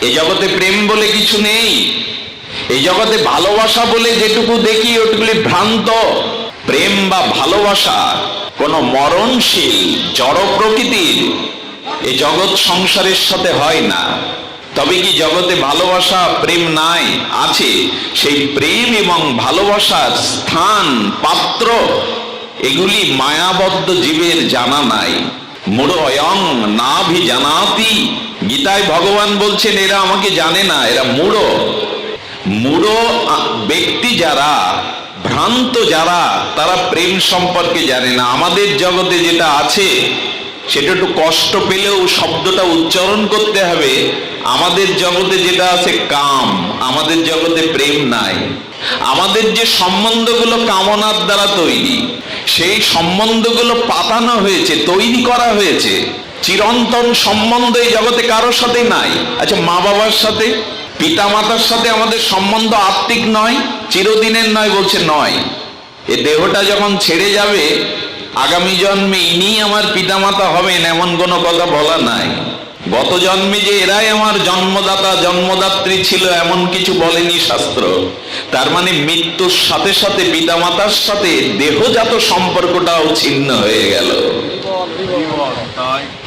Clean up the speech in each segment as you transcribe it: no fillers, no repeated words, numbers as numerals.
এই জগতে প্রেম বলে কিছু নেই। এই জগতে ভালোবাসা বলে যেটুকু দেখি ওটুকুলি ভ্রান্ত। প্রেম বা ভালোবাসা কোন মরণশীল জড় প্রকৃতির এই জগৎ সংসারের সাথে হয় না। তবে কি জগতে ভালোবাসা প্রেম নাই? আছে। সেই প্রেম এবং ভালোবাসার স্থান, পাত্র এগুলি মায়াবদ্ধ জীবের জানা নাই। মূঢ় অয়ং নাভি জানাতি, গীতায় ভগবান বলছেন এরা আমাকে জানে না, এরা মূঢ়। মূঢ় ব্যক্তি যারা, ভ্রান্ত যারা, তারা প্রেম সম্পর্কে জানে না। আমাদের জগতে যেটা আছে সেটা একটু কষ্ট পেলেও শব্দটা উচ্চারণ করতে হবে। আমাদের জগতে যেটা আছে কাম, আমাদের জগতে প্রেম নাই। আমাদের যে সম্বন্ধগুলো কামনার দ্বারা তৈরি, সেই সম্বন্ধগুলো পাতানো হয়েছে, তৈরি করা হয়েছে। চিরন্তন সম্বন্ধ এই জগতে কারোর সাথে নাই। আচ্ছা, মা বাবার সাথে, পিতা মাতার সাথে আমাদের সম্বন্ধ আত্মিক নয়, চিরদিনের নয়? বলছে নয়। এ দেহটা যখন ছেড়ে যাবে, আগামী জন্মে ইনি আমার পিতামাতা হবেন এমন কোনো কথা বলা নাই। গত জন্মে যে এরাই আমার জন্মদাতা জন্মদাত্রী ছিল এমন কিছু বলেনি শাস্ত্র। তার মানে মৃত্যুর সাথে সাথে পিতামাতার সাথে দেহজাত সম্পর্কটাও ছিন্ন হয়ে গেল।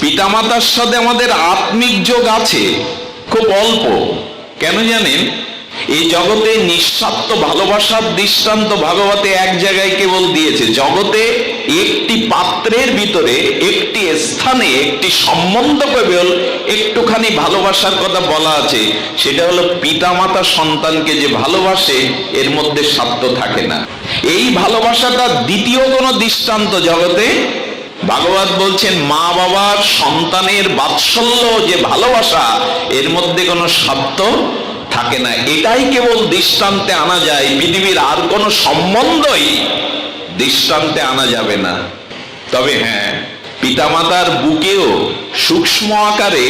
পিতামাতার সাথে আমাদের আত্মিক যোগ আছে, খুব অল্প। কেন জানেন? এই জগতে নিঃস্বার্থ ভালোবাসার দৃষ্টান্ত ভাগবতে এক জায়গায় কেবল দিয়েছে। জগতে একটি পাত্রের ভিতরে, একটি স্থানে, একটি সম্বন্ধ কেবল একটুখানি ভালোবাসার কথা বলা আছে। সেটা হলো পিতামাতা সন্তানকে যে ভালোবাসে, এর মধ্যে স্বার্থ থাকে না। এই ভালোবাসাটা দ্বিতীয় কোনো দৃষ্টান্ত জগতে ভাগবত বলছেন মা বাবার সন্তানের বাৎসল্য যে ভালোবাসা, এর মধ্যে কোনো স্বার্থ থাকে না। এটাই কেবল দৃষ্টান্তে আনা যায়, পৃথিবীর আর কোনো সম্বন্ধই দৃষ্টান্তে আনা যাবে না। তবে হ্যাঁ, পিতামাতার বুকেও সূক্ষ্ম আকারে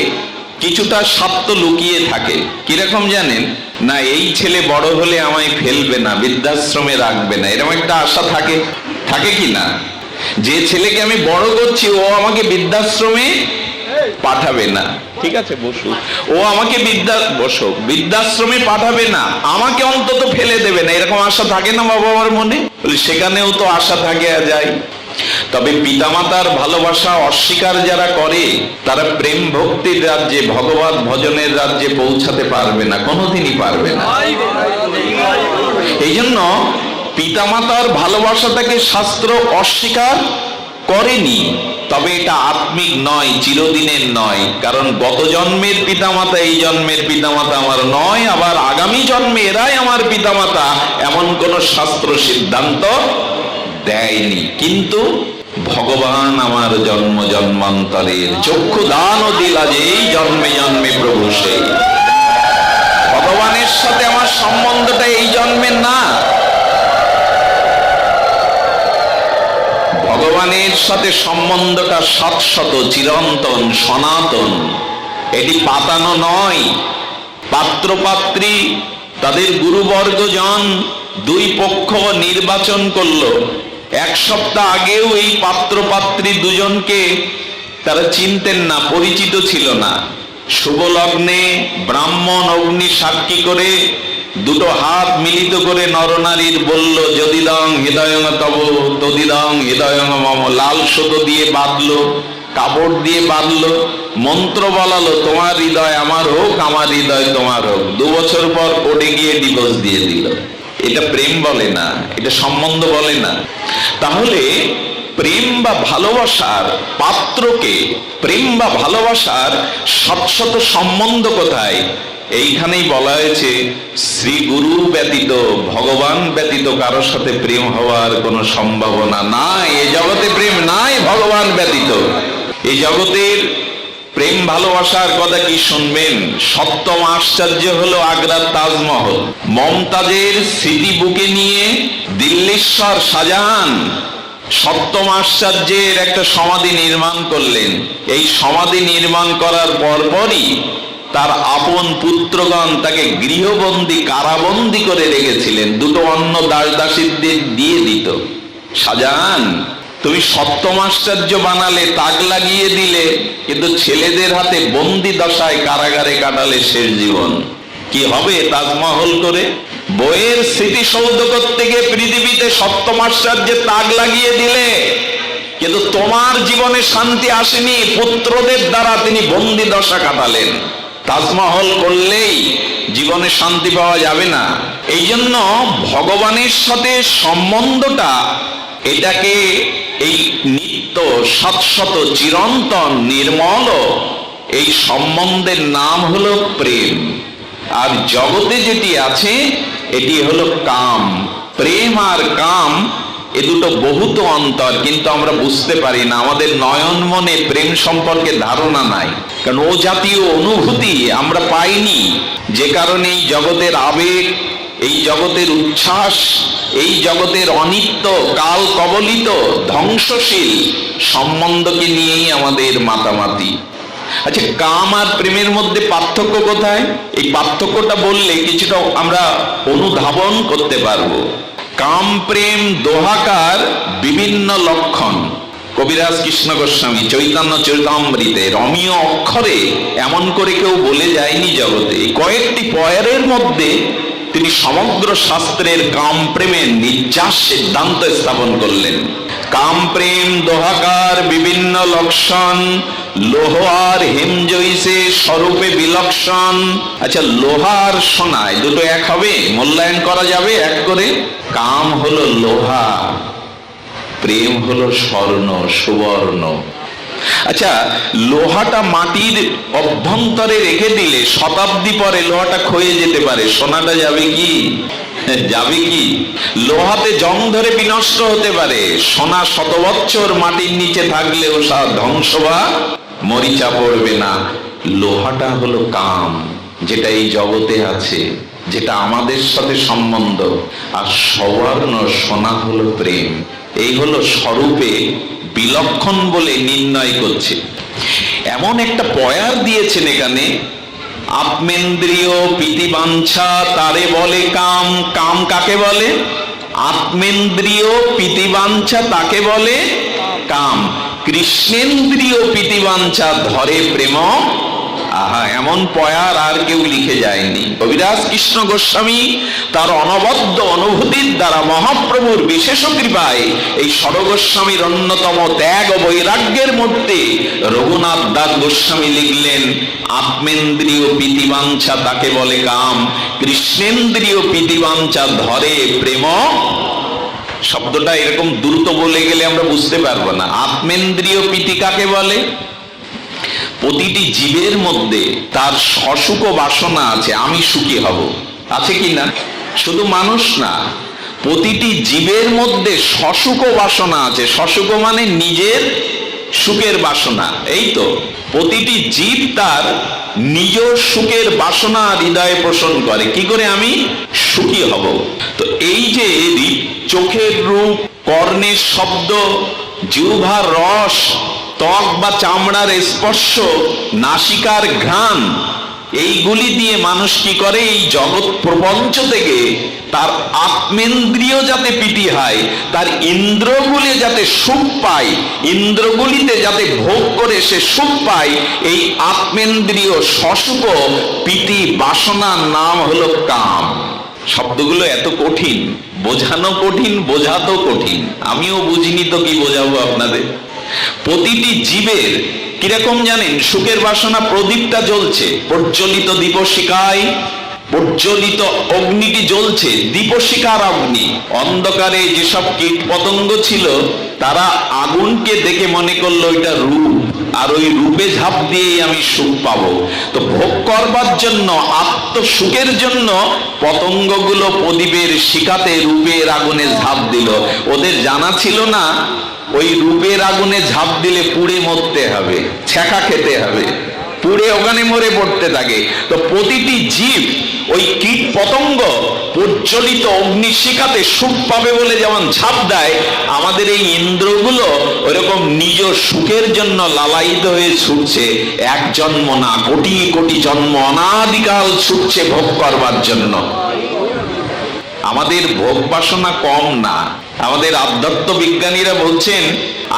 কিছুটা স্বার্থ লুকিয়ে থাকে। কিরকম জানেন? না, এই ছেলে বড় হলে আমায় ফেলবে না, বৃদ্ধাশ্রমে রাখবে না, এরকম একটা আশা থাকে। থাকে কি না? যে ছেলেকে আমি বড় করছি ও আমাকে বৃদ্ধাশ্রমে পাঠাবে না, ঠিক আছে বসু, ও আমাকে বৃদ্ধাশ্রমে পাঠাবে না, আমাকে অন্তত ফেলে দেবে না, এরকম আশা থাকে না বাবা মার মনে? সেখানেও তো আশা থাকে যায়। তবে পিতামাতার ভালোবাসা অস্বীকার যারা করে, তারা প্রেম ভক্তির রাজ্যে, ভগবত ভজনের রাজ্যে পৌঁছাতে পারবে না, কোনোদিনই পারবে না। এই জন্য পিতামাতার ভালোবাসাটাকে শাস্ত্র অস্বীকার করেনি। তবে এটা আত্মিক নয়, চিরদিনের নয়। কারণ গত জন্মের পিতামাতা এই জন্মের পিতামাতা আমার নয়, আবার আগামী জন্মে এরাই আমার পিতামাতা এমন কোন শাস্ত্র সিদ্ধান্ত দেয়নি। কিন্তু ভগবান আমার জন্ম জন্মান্তরের চক্ষু দানও দিলা যে এই জন্মে জন্মে প্রভু সেই। ভগবানের সাথে আমার সম্বন্ধটা এই জন্মের না, ভগবানের সাথে সম্বন্ধটা শাশ্বত, চিরন্তন, সনাতন। এটি পাতানো নয়। পাত্রপাত্রী তাদের গুরুবর্গজন দুই পক্ষ নির্বাচন করলো। এক সপ্তাহ আগেও এই পাত্রপাত্রী দুজনকে তারা চিনতেন না, পরিচিত ছিল না। শুভ লগ্নে ব্রাহ্মণ অগ্নি সাক্ষী করে দুটো হাত মিলিত করে নরনারীর বলল, যদিদং হৃদয়ং তব তদিদং হৃদয়ং মম। লাল সুতো দিয়ে বাঁধলো, কাপড় দিয়ে বাঁধলো, মন্ত্র বলালো, তোমার হৃদয় আমার হোক, আমার হৃদয় তোমার হোক। 2 বছর পর কোর্টে গিয়ে ডিভোর্স দিয়ে দিল। এটা প্রেম বলে না, এটা সম্বন্ধ বলে না। তাহলে প্রেম বা ভালোবাসার পাত্রকে, প্রেম বা ভালোবাসার শাশ্বত সম্বন্ধ কোথায়? এইখানেই বলা হয়েছে শ্রী গুরু ব্যতীত, ভগবান ব্যতীত কারোর সাথে প্রেম হওয়ার কোনো সম্ভাবনা নাই। এই জগতে প্রেম নাই ভগবান ব্যতীত। এই জগতের প্রেম ভালোবাসার কথা কি শুনবেন? সপ্তম আশ্চর্য হলো আগ্রার তাজমহল। মমতাজের স্মৃতি বুকে নিয়ে দিল্লীশ্বর শাহজাহান সপ্তম আশ্চর্যের একটা সমাধি নির্মাণ করলেন। এই সমাধি নির্মাণ করার পরপরই তার আপন পুত্রগণ তাকে গৃহবন্দী, কারাবন্দী করে রেখেছিলেন। দুটো অন্য দাস দাসীদের দিয়ে দিত। শাহজাহান তুমি সপ্তমাশ্চর্য বানালে, তাক লাগিয়ে দিলে, কিন্তু ছেলেদের হাতে বন্দি দশায় কারাগারে কাটালে শেষ জীবন। কি হবে তাজমহল করে? বইয়ের স্মৃতিসৌধ করতে গিয়ে পৃথিবীতে সপ্তমাশ্চর্যে তাক লাগিয়ে দিলে, কিন্তু তোমার জীবনে শান্তি আসেনি। পুত্রদের দ্বারা তিনি বন্দি দশা কাটালেন। তাজমহল করলেই জীবনে শান্তি পাওয়া যাবে না। এই জন্য ভগবানের সাথে সম্বন্ধটা, এটাকে এই নিত্য শাশ্বত চিরন্তন নির্মল এই সম্বন্ধের নাম হলো প্রেম। আর জগতে যেটি আছে এটি হলো কাম। প্রেম আর কাম এ দুটো বহুত অন্তর, কিন্তু আমরা বুঝতে পারি না। আমাদের নয়ন মনে প্রেম সম্পর্কে ধারণা নাই, কারণ ও জাতীয় অনুভূতি আমরা পাইনি। যে কারণে এই জগতের আবেগ, এই জগতের উচ্ছ্বাস, এই জগতের অনিত্য, কাল কবলিত, ধ্বংসশীল সম্বন্ধকে নিয়েই আমাদের মাতামাতি। আচ্ছা, কাম আর প্রেমের মধ্যে পার্থক্য কোথায়? এই পার্থক্যটা বললে কিছুটা আমরা অনুধাবন করতে পারবো। কাম প্রেম দোহাকার বিভিন্ন লক্ষণ কবিরাজ কৃষ্ণ গোস্বামী চৈতন্য চরিতামৃতে রমীয় অক্ষরে এমন করে কেউ বলে যায়নি জগতে। কয়েকটি পয়ের মধ্যে তিনি সমগ্র শাস্ত্রের কাম প্রেমের নির্যাস সিদ্ধান্ত স্থাপন করলেন। কাম প্রেম দোহাকার বিভিন্ন লক্ষণ, লোহ আর হেম জৈসে স্বরূপে বিলক্ষণ। আচ্ছা, লোহা আর সোনায় দুটো এক হবে? মূল্যায়ন করা যাবে এক করে? কাম হলো লোহা, প্রেম হলো স্বর্ণ সুবর্ণ। আচ্ছা, লোহাটা মাটির অভ্যন্তরে রেখে দিলে শতাব্দী পরে লোহাটা ক্ষয়ে যেতে পারে, সোনাটা যাবে কি? যাবে কি? লোহাতে জং ধরে বিনষ্ট হতে পারে, সোনা শত বছর মাটির নিচে থাকলেও ধ্বংস বা মরিচা পড়বে না। লোহাটা হলো কাম, যেটা এই জগতে আছে, যেটা আমাদের সাথে সম্বন্ধ। আর সবর্ণ সোনা হলো প্রেম। এই হলো স্বরূপে বিলক্ষণ বলে নির্ণয় করছে। এমন একটা পয়ার দিয়েছেন এখানে, আত্মেন্দ্রিয় প্রীতিবাঞ্ছা তারে বলে কাম। কাম কাকে বলে? আত্মেন্দ্রিয় প্রীতিবাঞ্ছা তাকে বলে কাম। কৃষ্ণেন্দ্রিয় প্রীতিবাঞ্ছা ধরে প্রেম। আহা, এমন পয়ার আর কেউ লিখে যায়নি। কবিরাজ কৃষ্ণ গোস্বামী তার অনবদ্য অনুভূতির দ্বারা মহাপ্রভুর বিশেষ কৃপায় এই সরগোস্বামীর অন্যতম ত্যাগ ও বৈরাগ্যের মধ্যে রঘুনাথ দাস গোস্বামী লিখলেন, আত্মেন্দ্রিয় প্রীতিবাঞ্ছা তাকে বলে কাম, কৃষ্ণেন্দ্রিয় প্রীতিবাঞ্ছা ধরে প্রেম। শব্দটা এরকম দ্রুত বলে গেলে আমরা বুঝতে পারবো না। আত্মেন্দ্রিয় প্রীতি কাকে বলে? প্রতিটি জীবের মধ্যে তার সসুখ বাসনা আছে, আমি সুখী হব, আছে কি না? শুধু মানুষ না, প্রতিটি জীবের মধ্যে সসুখ বাসনা আছে। সসুখ মানে নিজের সুখের বাসনা। এই তো, প্রতিটি জীব তার নিজ সুখের বাসনা হৃদয়ে পোষণ করে। কি করে আমি সুখী হব? তো এই যে চোখের রূপ, কর্ণের শব্দ, জিহ্বার রস, ত্বক বা চামড়ার স্পর্শ, নাসিকার ঘ্রাণ, এইগুলি দিয়ে মানুষ কি করে? এই জগৎ প্রপঞ্চ থেকে তার আত্মেন্দ্রিয় যাতে প্রীতি হয়, তার ইন্দ্রগুলি যাতে সুখ পায়, ইন্দ্রগুলিতে যাতে ভোগ করে সে সুখ পায়, এই আত্মেন্দ্রিয় সসুখ প্রীতি বাসনার নাম হলো কাম। শব্দগুলো এত কঠিন, বোঝানো কঠিন, বোঝাতো কঠিন। আমিও বুঝিনি তো কি বোঝাবো আপনাদের। প্রতিটি জীবের কিরকম জানেন? সুখের বাসনা। প্রদীপটা জ্বলছে, প্রজ্বলিত দীপশিখায় প্রজ্বলিত অগ্নিটি জ্বলছে, দীপশিখার অগ্নি। অন্ধকারে যেসব কীট পতঙ্গ ছিল তারা আগুনকে দেখে মনে করলো এটা রূপ, আর ওই রূপে ঝাঁপ দিয়েই আমি সুখ পাবো। তো ভোগ করবার জন্য, আত্মসুখের জন্য পতঙ্গগুলো প্রদীপের শিখাতে রূপের আগুনে ঝাঁপ দিল। ওদের জানা ছিল না ওই রূপের আগুনে ঝাঁপ দিলে পুড়ে মরতে হবে, ছ্যাঁকা খেতে হবে, পুড়ে ওখানে মরে পড়তে থাকে। তো প্রতিটি জীব ওই কীট পতঙ্গ প্রজ্বলিত অগ্নিশিখাতে সুখ পাবে বলে যেমন ঝাঁপ দেয়, আমাদের এই ইন্দ্রগুলো ওইরকম নিজ সুখের জন্য লালায়িত হয়ে ছুটছে। এক জন্ম না, কোটি কোটি জন্ম, অনাদিকাল ছুটছে ভোগ করবার জন্য। আমাদের ভোগ বাসনা কম না, আমাদের আধ্যাত্ম বিজ্ঞানীরা বলছেন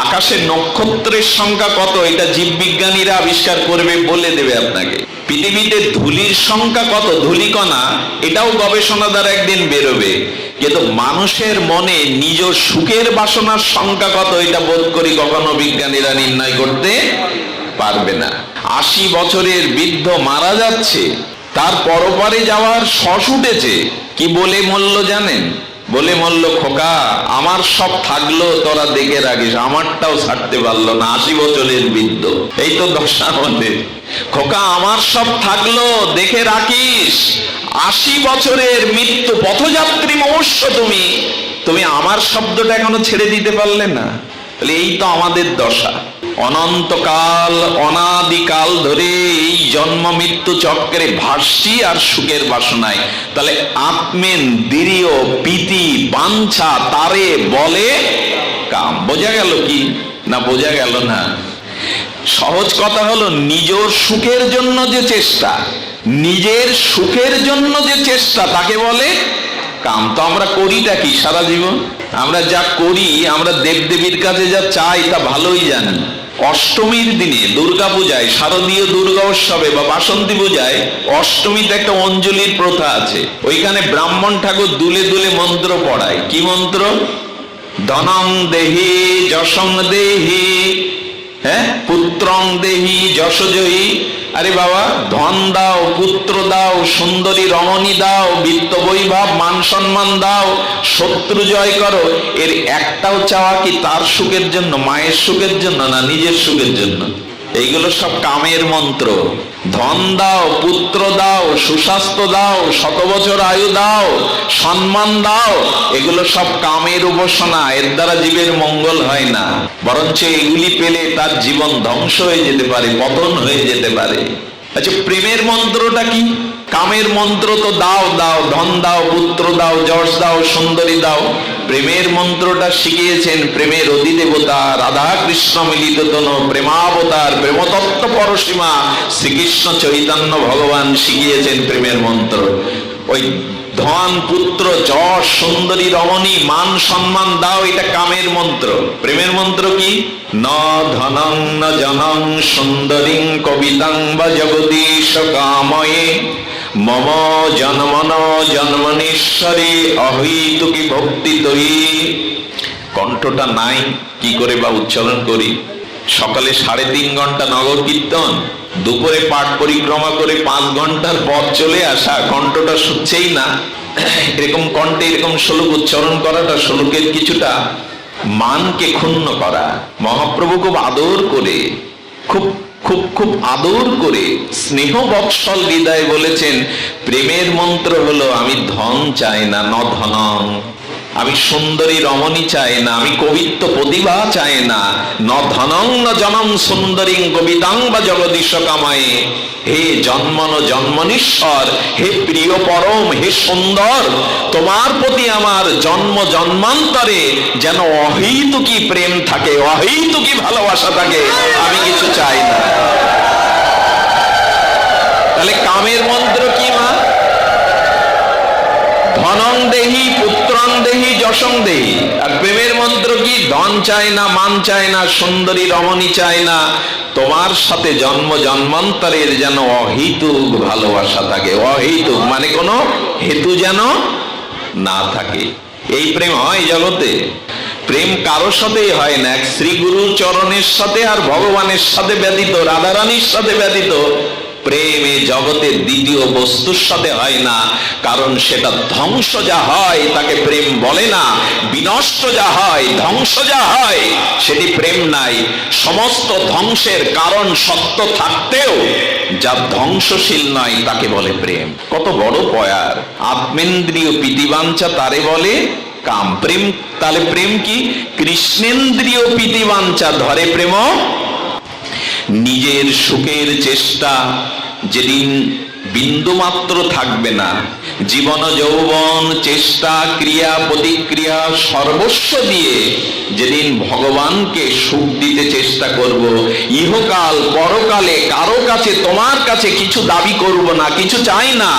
আকাশের নক্ষত্রের সংখ্যা কত, এটা জীববিজ্ঞানীরা আবিষ্কার করবে, বলে দেবে আপনাকে। পৃথিবীতে ধূলির সংখ্যা কত, ধূলিকণা, এটাও গবেষণা দ্বারা একদিন বেরোবে। কিন্তু মানুষের মনে নিজ সুখের বাসনার সংখ্যা কত, এটা বোধ করি কখনো বিজ্ঞানীরা নির্ণয় করতে পারবে না। 80 বছরের বৃদ্ধ মারা যাচ্ছে, তার পরপারে যাওয়ার শশ উঠেছে, কি বলে মরল জানেন? বলে মরল, খোকা আমার সব থাকলো, তোরা দেখে রাখিস, আমারটাও ছাড়তে পারলো না। 80 বছরের বৃদ্ধ, এই তো দশা আমাদের। খোকা আমার সব থাকলো, দেখে রাখিস, 80 বছরের মৃত্যু পথযাত্রী মনুষ্য, তুমি আমার শব্দটা এখনো ছেড়ে দিতে পারলে না। এই তো আমাদের দশা। অনন্তকাল অনাদিকাল ধরে এই জন্ম মৃত্যু চক্রে ভাসছি আর সুখের বাসনায়। তাহলে আত্মেন্দ্রিয় প্রীতি বাঞ্ছা তারে বলে কাম। বোঝা গেল কি না? বোঝা গেল না? সহজ কথা হলো, নিজের সুখের জন্য যে চেষ্টা, নিজের সুখের জন্য যে চেষ্টা, তাকে বলে কাম। তো আমরা করিটা কি সারা জীবন? আমরা যা করি, আমরা দেবদেবীর কাছে যা চাই তা ভালোই জানি। অষ্টমীর দিনে, দুর্গা পূজায়, শারদীয় দুর্গা উৎসবে বা বাসন্তী পূজায় অষ্টমীতে একটা অঞ্জলির প্রথা আছে। ওইখানে ব্রাহ্মণ ঠাকুর দুলে দুলে মন্ত্র পড়ায়। কি মন্ত্র? ধনং দেহি যশং দেহি, হ্যাঁ, পুত্রং দেহি যশজয়ী। আরে বাবা, ধন দাও, পুত্র দাও, সুন্দরী রমণী দাও, বিত্ত বৈভব মান সম্মান দাও, শত্রু জয় করো। এর একটাও চাওয়া কি তার সুখের জন্য, মায়ের সুখের জন্য, না নিজের সুখের জন্য? এইগুলো সব কামের মন্ত্র। ধন দাও, পুত্র দাও, সুস্বাস্থ্য দাও, 100 বছর আয়ু দাও, সম্মান দাও, এগুলো সব কামের উপাসনা। এর দ্বারা জীবের মঙ্গল হয় না, বরঞ্চ এগুলি পেলে তার জীবন ধ্বংস হয়ে যেতে পারে, পতন হয়ে যেতে পারে। আচ্ছা, প্রেমের মন্ত্রটা কি? কামের মন্ত্র তো দাও দাও, ধন দাও, পুত্র দাও, যশ দাও, সুন্দরী দাও। প্রেমের মন্ত্রটা শিখিয়েছেন প্রেমের অধিদেবতা রাধা কৃষ্ণ মিলিত তনু প্রেমাবতার প্রেমতত্ত্ব পরসীমা শ্রীকৃষ্ণ চৈতন্য ভগবান শিখিয়েছেন প্রেমের মন্ত্র। ওই ধন, পুত্র, যশ, সুন্দরী রমণী, মান সম্মান দাও, এটা কামের মন্ত্র। প্রেমের মন্ত্র কি? ন ধনং ন জনং সুন্দরীং কবিতাং বা জগদীশ কাময়ে মম জন্মন জন্মনীশ্বরী অহৈতুকী ভক্তি তৈ। কণ্ঠটা নাই, কি করে বা উচ্চারণ করি? সকালে 3.5 ঘন্টা নগর কীর্তন, দুপুরে পাঠ পরিক্রমা করে 5 ঘন্টার পথ চলে আসা, কণ্ঠটা শুনছেই না। এরকম কণ্ঠে এরকম শ্লোক উচ্চারণ করাটা শ্লোকের কিছুটা মানকে ক্ষুণ্ণ করা। মহাপ্রভু খুব আদর করে, খুব খুব খুব আদর করে স্নেহ বৎসল হৃদয়ে বলেছেন, প্রেমের মন্ত্র হলো আমি ধন চাই না, ন ধনং, আমি সুন্দরী রমণী চাই না, আমি কবিত্ব প্রতিভা চাই না, ন ধনং ন জনম সুন্দরীং কবিতাং বা জগদীশ কামায়ে। হে জন্মন জন্মনীশ্বর, হে প্রিয় পরম, হে সুন্দর, তোমার প্রতি আমার জন্ম জন্মান্তরে যেন অহৈতুকী প্রেম থাকে, অহৈতুকী ভালোবাসা থাকে, আমি কিছু চাই না। তাহলে কামের মন্ত্র কি মা? ধনং দেহি, পুত্রং দেহি, যশং দেহি। আর প্রেমের মন্ত্র কি? ধন চাই না, মান চাই না, সুন্দরী রমণী চাই না, তোমার সাথে জন্ম জন্মান্তরের যেন অহেতুক ভালোবাসা থাকে। অহেতুক মানে কোনো হেতু যেন না থাকে। এই প্রেম হয় জগতে? প্রেম কারো সাথেই হয় না, এক শ্রী গুরুর চরণের সাথে আর ভগবানের সাথে ব্যতীত, রাধারানীর সাথে ব্যতীত প্রেম এই জগতের দ্বিতীয় বস্তুর সাথে হয় না। কারণ সেটা ধ্বংস যা হয় তাকে প্রেম বলে না, বিনষ্ট যা হয়, ধ্বংস যা হয়, সেটি প্রেম নাই। সমস্ত ধ্বংসের কারণ সত্য থাকতেও যা ধ্বংসশীল নয় তাকে বলে প্রেম। কত বড় পয়ার! আত্মেন্দ্রিয় প্রীতিবাঞ্ছা তারে বলে কাম। প্রেম, তাহলে প্রেম কি? কৃষ্ণেন্দ্রিয় প্রীতিবাঞ্ছা ধরে প্রেম। নিজের সুখের চেষ্টা যেদিন বিন্দু মাত্র থাকবে না। জীবন যৌবন চেষ্টা ক্রিয়া প্রতিক্রিয়া সর্বস্ব দিয়ে যেদিন ভগবানকে সুখ দিতে চেষ্টা করব, ইহকাল পরকালে কারো কাছে তোমার কাছে কিছু দাবি করব না, কিছু চাই না,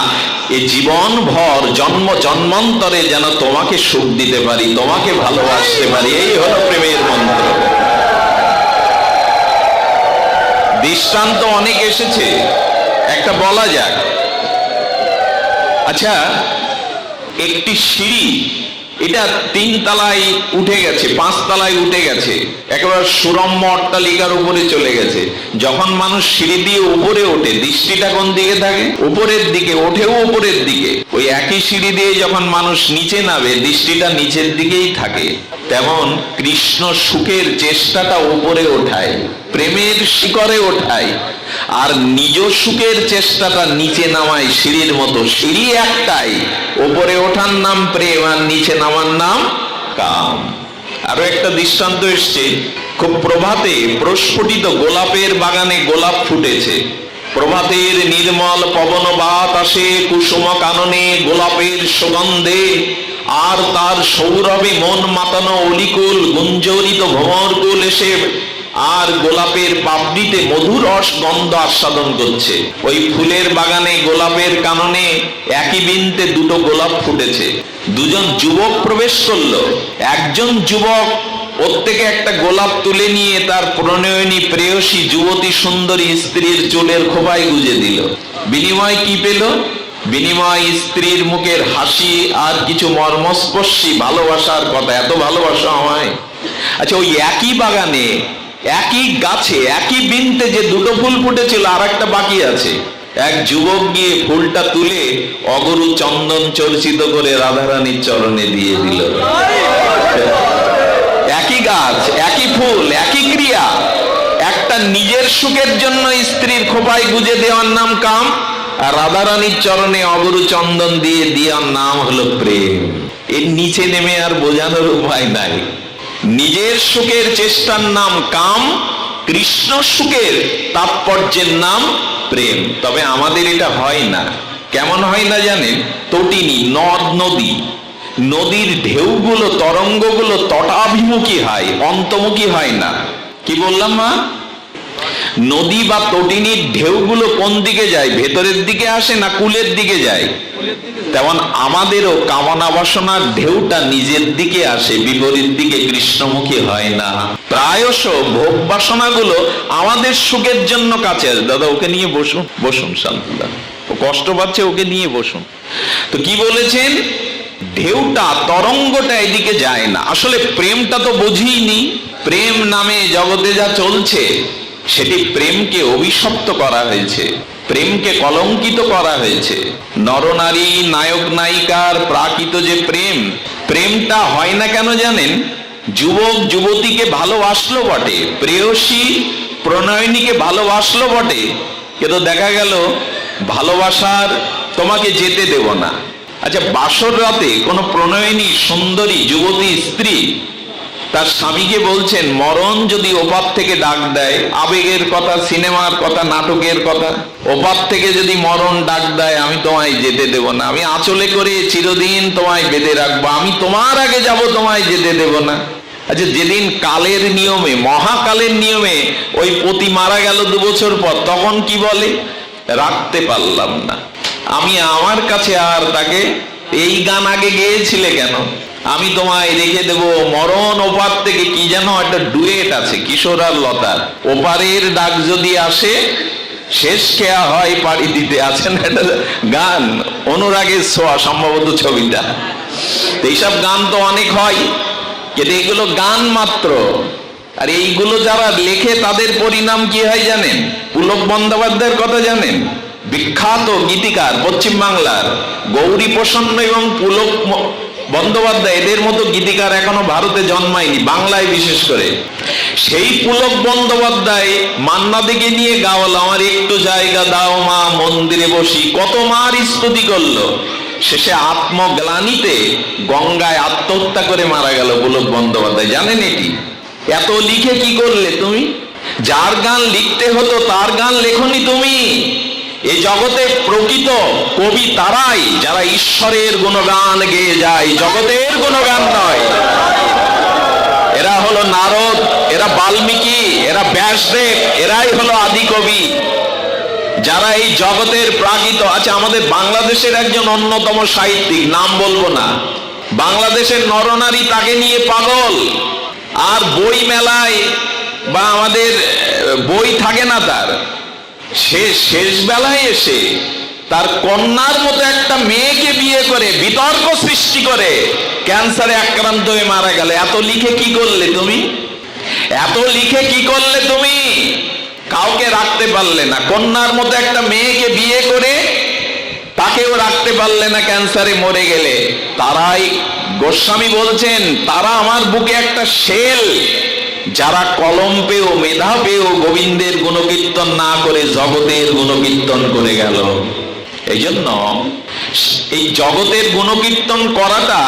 এই জীবন ভর জন্ম জন্মান্তরে যেন তোমাকে সুখ দিতে পারি, তোমাকে ভালোবাসতে পারি, এই হলো প্রেমের মন্ত্র। দৃষ্টান্ত অনেক এসেছে, একটা বলা যাক। আচ্ছা, একটি সিঁড়ি, এটা 3 তলায় উঠে গেছে, 5 তলায় উঠে গেছে, একেবারে সুরম্য অট্টালিকার উপরে চলে গেছে। যখন মানুষ সিঁড়ি দিয়ে উপরে ওঠে, দৃষ্টিটা কোন দিকে থাকে? উপরের দিকে, ওঠেও উপরের দিকে। ওই একই সিঁড়ি দিয়ে যখন মানুষ নিচে নামে, দৃষ্টিটা নিচের দিকেই থাকে। তেমন কৃষ্ণ সুখের চেষ্টাটা উপরে ওঠায়, প্রেমের শিখরে ওঠায়, আর নিজ সুখের চেষ্টাটা নিচে নামায় সিঁড়ির মতো। সিঁড়ি একটাই, উপরে ওঠার নাম প্রেম আর নিচে নামার নাম কাম। আরো একটা দৃষ্টান্ত এসছে, খুব প্রভাতে প্রস্ফুটিত গোলাপের বাগানে গোলাপ ফুটেছে। প্রভাতের নির্মল পবন বাতাসে কুসুম কাননে গোলাপের সুগন্ধে আর তার সৌরভে মন মাতানো অলিকুল গুঞ্জরিত ভ্রমরকুল এসে আর গোলাপের পাপড়িতে মধুর রস গন্ধ আস্বাদন করছে। ওই ফুলের বাগানে গোলাপের কাননে একই বিনতে 2টো গোলাপ ফুটেছে। 2জন যুবক প্রবেশ করলো। একজন যুবক প্রত্যেকে একটা গোলাপ তুলে নিয়ে তার প্রণয়নী প্রেয়সী যুবতী সুন্দরী স্ত্রীর চুলের খোপায় গুজে দিল। বিনিময় কি পেল? বিনিময় স্ত্রীর মুখের হাসি আর কিছু মর্মস্পর্শী ভালোবাসার কথা। এত ভালোবাসা আমায়। আচ্ছা, ওই একই বাগানে একই গাছে একই বিনতে যে 2টো ফুল ফুটেছিল, আর একটা বাকি আছে। এক যুবক গিয়ে ফুলটা তুলে অগরু চন্দন চর্চিত করে রাধারানীর চরণে দিয়ে দিল। একই গাছ, একই ফুল, একই ক্রিয়া। একটা নিজের সুখের জন্য স্ত্রীর খোপায় গুজে দেওয়ার নাম কাম, আর রাধারানীর চরণে অগরু চন্দন দিয়ে দেওয়ার নাম হলো প্রেম। এর নিচে নেমে আর বোঝানোর উপায় নাই। নিজের সুখের চেষ্টার নাম কাম, কৃষ্ণ সুখের তাৎপর্যের নাম প্রেম। তবে আমাদের এটা হয় না। কেমন হয় না জানেন? তটিনী, নদ নদী, নদীর ঢেউগুলো তরঙ্গগুলো তটাভিমুখী হয়, অন্তমুখী হয় না। কি বললাম মা? নদী বা তটিনীর ঢেউগুলো কোন দিকে যায়? ভেতরের দিকে আসে না কুলের দিকে যায়? তেমন আমাদেরও কামনা বাসনার ঢেউটা নিজের দিকে আসে, বিপরীত দিকে কৃষ্ণমুখী হয় না। প্রায়শ ভোগ বাসনাগুলো আমাদের সুখের জন্য কাছে আসে। দাদা ওকে নিয়ে বসুন, বসুন শান্তিদা, ও কষ্ট পাচ্ছে, ওকে নিয়ে বসুন। তো কি বলেছেন? ঢেউটা তরঙ্গটা এদিকে যায় না। আসলে প্রেমটা তো বুঝিনি। প্রেম নামে জগতে যা চলছে সেটি প্রেমকে অভিশপ্ত করা হয়েছে, প্রেমকে কলঙ্কিত করা হয়েছে। নরনারী নায়ক নায়িকার প্রাকৃত যে প্রেম, প্রেমটা হয় না কেন জানেন? যুবক যুবতীকে ভালোবাসলো বটে, প্রেয়সী প্রণয়নীকে ভালোবাসলো বটে, কিন্তু দেখা গেল ভালোবাসার তোমাকে যেতে দেব না। আচ্ছা, বাসর রাতে কোন প্রণয়নী সুন্দরী যুবতী স্ত্রী তার স্বামীকে বলছেন, মরণ যদি ওপার থেকে ডাক দেয়, আবেগের কথা, সিনেমার কথা, নাটকের কথা, ওপার থেকে যদি মরণ ডাক দেয়, আমি তোমায় যেতে দেব না, আমি আঁচলে করে চিরদিন তোমায় বেঁধে রাখবো, আমি তোমার আগে যাব, তোমায় যেতে দেব না। আচ্ছা, যেদিন কালের নিয়মে, মহাকালের নিয়মে ওই পতি মারা গেল 2 বছর পর, তখন কি বলে? রাখতে পারলাম না, আমি আমার কাছে আর তাকে। এই গান আগে গেয়েছিলে কেন? আমি তোমায় রেখে দেব, মরণ ওপার থেকে, কি যেন একটা ডুয়েট আছে কিশোর আর লতার, ওপারের ডাক যদি আসে শেষ খেয়া হয় পাড়ি দিতে, আছে না একটা গান? অনুরাগের ছোঁয়া সম্ভবত ছবিটা। এইসব গান তো অনেক হয়, কিন্তু এগুলো গান মাত্র। আর এইগুলো যারা লেখে তাদের পরিণাম কি হয় জানেন? পুলক বন্দ্যোপাধ্যায়ের কথা জানেন? বিখ্যাত গীতিকার পশ্চিম বাংলার গৌরী প্রসন্ন এবং পুলক বন্দ্যোপাধ্যায়, এদের মতো গীতিকার এখনো ভারতে জন্মায়নি, বাংলায় বিশেষ করে। সেই পুলক বন্দ্যোপাধ্যায় মান্নাদিকে নিয়ে গাওয়াল, আমার একটু জায়গা দাও মা, মন্দিরে বসি, কত মার স্তুতি করলো। শেষে আত্মগ্লানিতে গঙ্গায় আত্মহত্যা করে মারা গেল পুলক বন্দ্যোপাধ্যায়। জানেন এটি? এত লিখে কি করলে তুমি? যার গান লিখতে হতো তার গান লেখনি তুমি। এই জগতে প্রকৃত কবি তারাই যারা ঈশ্বরের গুণগান গেয়ে যায়, জগতের গুণগান নয়। এরা হলো নারদ, এরা বাল্মীকি, এরা ব্যাসদেব, এরাই হলো আদি কবি, যারা এই জগতের প্রাকৃত। আচ্ছা, আমাদের বাংলাদেশের একজন অন্যতম সাহিত্যিক, নাম বলবো না, বাংলাদেশের নরনারী তাকে নিয়ে পাগল, আর বই মেলায় বা আমাদের বই থাকে না তার, সে শেষ বেলায় এসে তার কন্যার মতো একটা মেয়েকে বিয়ে করে বিতর্ক সৃষ্টি করে ক্যান্সারে আক্রান্ত হয়ে মারা গেল। এত লিখে কি করলে তুমি? এত লিখে কি করলে তুমি? কাউকে রাখতে পারলে না, কন্যার মতো একটা মেয়েকে বিয়ে করে তাকেও রাখতে পারলে না, ক্যান্সারে মরে গেলে। তারাই, গোস্বামী বলছেন, তারা আমার বুকে একটা শেল, যারা কলম পেয়েও মেধা পেয়েও গোবিন্দের গুণকীর্তন না করে জগতের গুণকীর্তন করে গেল। এই জন্য এই জগতের গুণকীর্তন করাটা,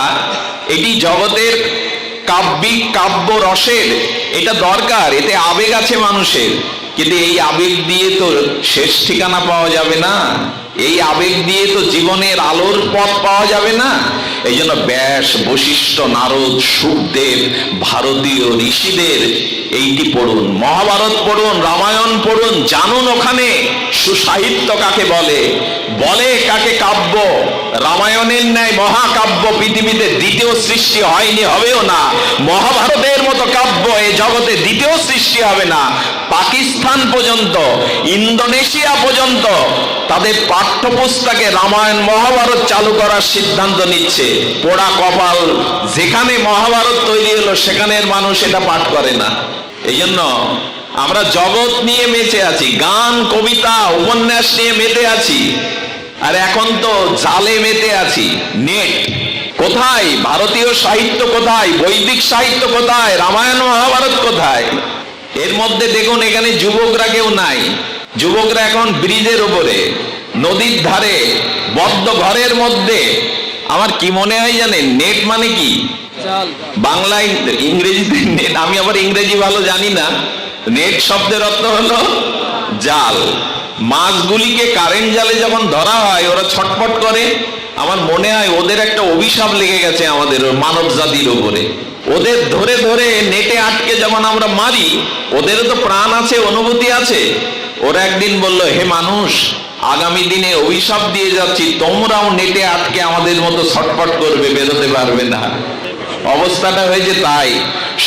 এটি জগতের কাব্যিক কাব্য রসের, এটা দরকার, এতে আবেগ আছে মানুষের, কিন্তু এই আবেগ দিয়ে তো শেষ ঠিকানা পাওয়া যাবে না, এই আবেগ দিয়ে তো জীবনের আলোর পথ পাওয়া যাবে না। এই জন্য ব্যাস, বশিষ্ঠ, নারদ, শুকদেব, ভারতীয় ঋষিদের এইটি পড়ুন, মহাভারত পড়ুন, রামায়ণ পড়ুন, জানুন ওখানে সুসাহিত্য কাকে বলে, বলে কাকে কাব্য। রামায়ণের ন্যায় মহাকাব্য পৃথিবীতে দ্বিতীয় সৃষ্টি হয়নি, হবেও না। মহাভারতের মতো কাব্য এই জগতে দ্বিতীয় সৃষ্টি হবে না। পাকিস্তান পর্যন্ত, ইন্দোনেশিয়া পর্যন্ত তাদের পাঠ্যপুস্তকে রামায়ণ মহাভারত চালু করার সিদ্ধান্ত নিচ্ছে। পোড়া কপাল, যেখানে মহাভারত তৈরি হলো সেখানের মানুষ এটা পাঠ করে না। এই জন্য আমরা জগৎ নিয়ে বেঁচে আছি, গান, কবিতা, উপন্যাস নিয়ে মেতে আছি, আর এখন তো জালে মেতে আছি। নেট কোথায়? ভারতীয় সাহিত্য কোথায়? বৈদিক সাহিত্য কোথায়? রামায়ণ মহাভারত কোথায়? এর মধ্যে দেখুন, এখানে যুবকরা কেউ নাই। যুবকরা এখন ব্রিজের উপরে, নদীর ধারে, বদ্ধ ঘরের মধ্যে। আমার কি মনে হয় জানেন, নেট মানে কি? বাংলায়, ইংরেজিতে নেট, আমি আবার ইংরেজি ভালো জানি না। নেট শব্দের অর্থ হলো জাল। মাছগুলিকে কারেন্ট জালে যখন ধরা হয় ওরা ছটফট করে। আমার মনে হয় ওদের একটা অভিশাপ লেগে গেছে আমাদের মানব জাতির উপরে। ওদের ধরে ধরে নেটে আটকে যখন আমরা মারি, ওদেরও তো প্রাণ আছে, অনুভূতি আছে। ওরা একদিন বলল, হে মানুষ, আগামী দিনে অভিশাপ দিয়ে যাচ্ছি, তোমরাও নেটে আটকে আমাদের মতো ছটফট করবে, বেরোতে পারবে না। অবস্থাটা হয়েছে তাই।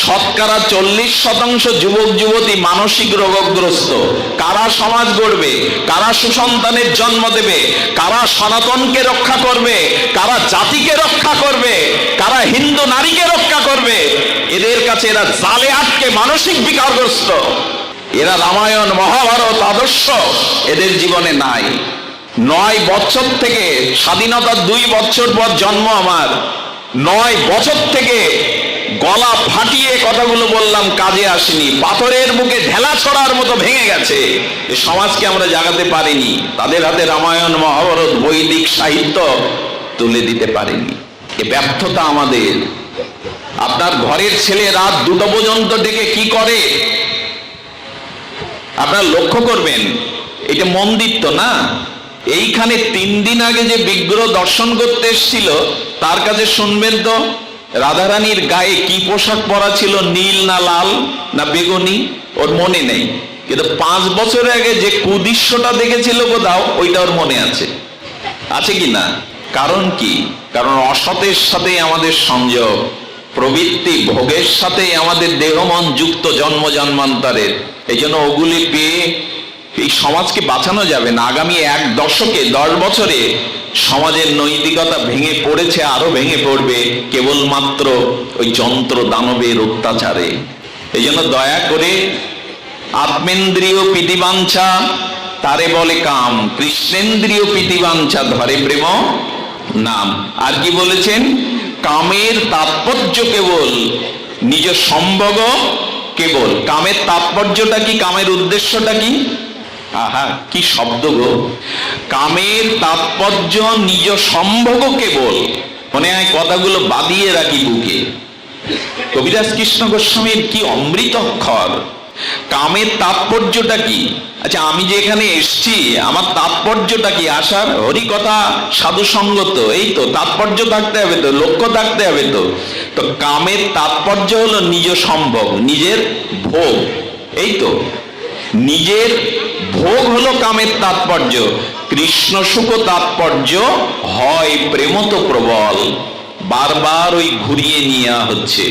শতকরা 40% যুবক যুবতী মানসিক রোগগ্রস্ত। কারা সমাজ গড়বে? কারা সুসন্তানের জন্ম দেবে? কারা সনাতনকে রক্ষা করবে? কারা জাতিকে রক্ষা করবে? কারা হিন্দু নারীকে রক্ষা করবে? এদের কাছে এরা জালে আটকে মানসিক বিকারগ্রস্ত। এরা রামায়ণ মহাভারত আদর্শ এদের জীবনে নাই। 9 বছর থেকে, স্বাধীনতার 2 বছর পর জন্ম আমার, 9 বছর থেকে গলা ফাটিয়ে কথাগুলো বললাম, কাজে আসেনি। পাথরের বুকে ঢেলা ছড়ার মতো ভেঙে গেছে। এই সমাজকে আমরা জাগাতে পারিনি। তাদের হাতে রামায়ণ মহাভারত বৈদিক সাহিত্য তুলে দিতে পারিনি। এ ব্যর্থতা আমাদের। আপনার ঘরের ছেলে রাত 2টো পর্যন্ত ডেকে কি করে আপনারা লক্ষ্য করবেন। এটা মন্দির তো না। এইখানে 3 দিন আগে যে বিগ্রহ দর্শন করতে এসেছিল তার কাছে শুনবেন তো, রাধারানীর গায়ে কি পোশাক পরা ছিল, নীল না লাল না বেগুনি, ওর মনে নেই। কিন্তু 5 বছর আগে যে কুদৃশ্যটা দেখেছিল কোথাও, ওইটা ওর মনে আছে। আছে কি না? কারণ কি? কারণ অসতের সাথে আমাদের সংযোগ, প্রবৃত্তি ভোগের সাথে আমাদের দেহ মন যুক্ত জন্ম জন্মান্তরের। এই জন্য ওগুলি পেয়ে এই সমাজকে বাঁচানো যাবে না। আগামী 1 দশকে, 10 বছরে সমাজের নৈতিকতা ভেঙে পড়েছে, আরো ভেঙে পড়বে কেবলমাত্র ওই যন্ত্র দানবের অত্যাচারে। এই জন্য দয়া করে আত্মেন্দ্রিয় প্রীতিবাঞ্ছা তারে বলে কাম, কৃষ্ণেন্দ্রিয় প্রীতিবাঞ্ছা ধরে প্রেম নাম। আর কি বলেছেন? কামের তাৎপর্য কেবল, নিজ সম্ভোগ কেবল। কামের তাৎপর্যটা কি? কামের উদ্দেশ্যটা কি? আহা, কি শব্দ গো! কামের তাৎপর্য নিজ সম্ভোগ কেবল। মনে হয় কথাগুলো বাঁধিয়ে রাখি বুকে। কবিরাজ কৃষ্ণ গোস্বামীর কি অমৃত অক্ষর! কামের তাৎপর্যটা কি? আচ্ছা, আমি যে এখানে এসছি, আমার তাৎপর্যটা কি? আসার হরি কথা সাধু সঙ্গত, এই তো তাৎপর্য থাকতে হবে, তো লক্ষ্য থাকতে হবে। তো কামের তাৎপর্য হলো নিজ সম্ভোগ, নিজের ভোগ, এই তো নিজের ভোগ হলো কামের তাৎপর্য। কৃষ্ণ সুখ তাৎপর্য হয় প্রেম তো প্রবল, বারবার ওই ঘুরিয়ে নিয়ে হচ্ছে।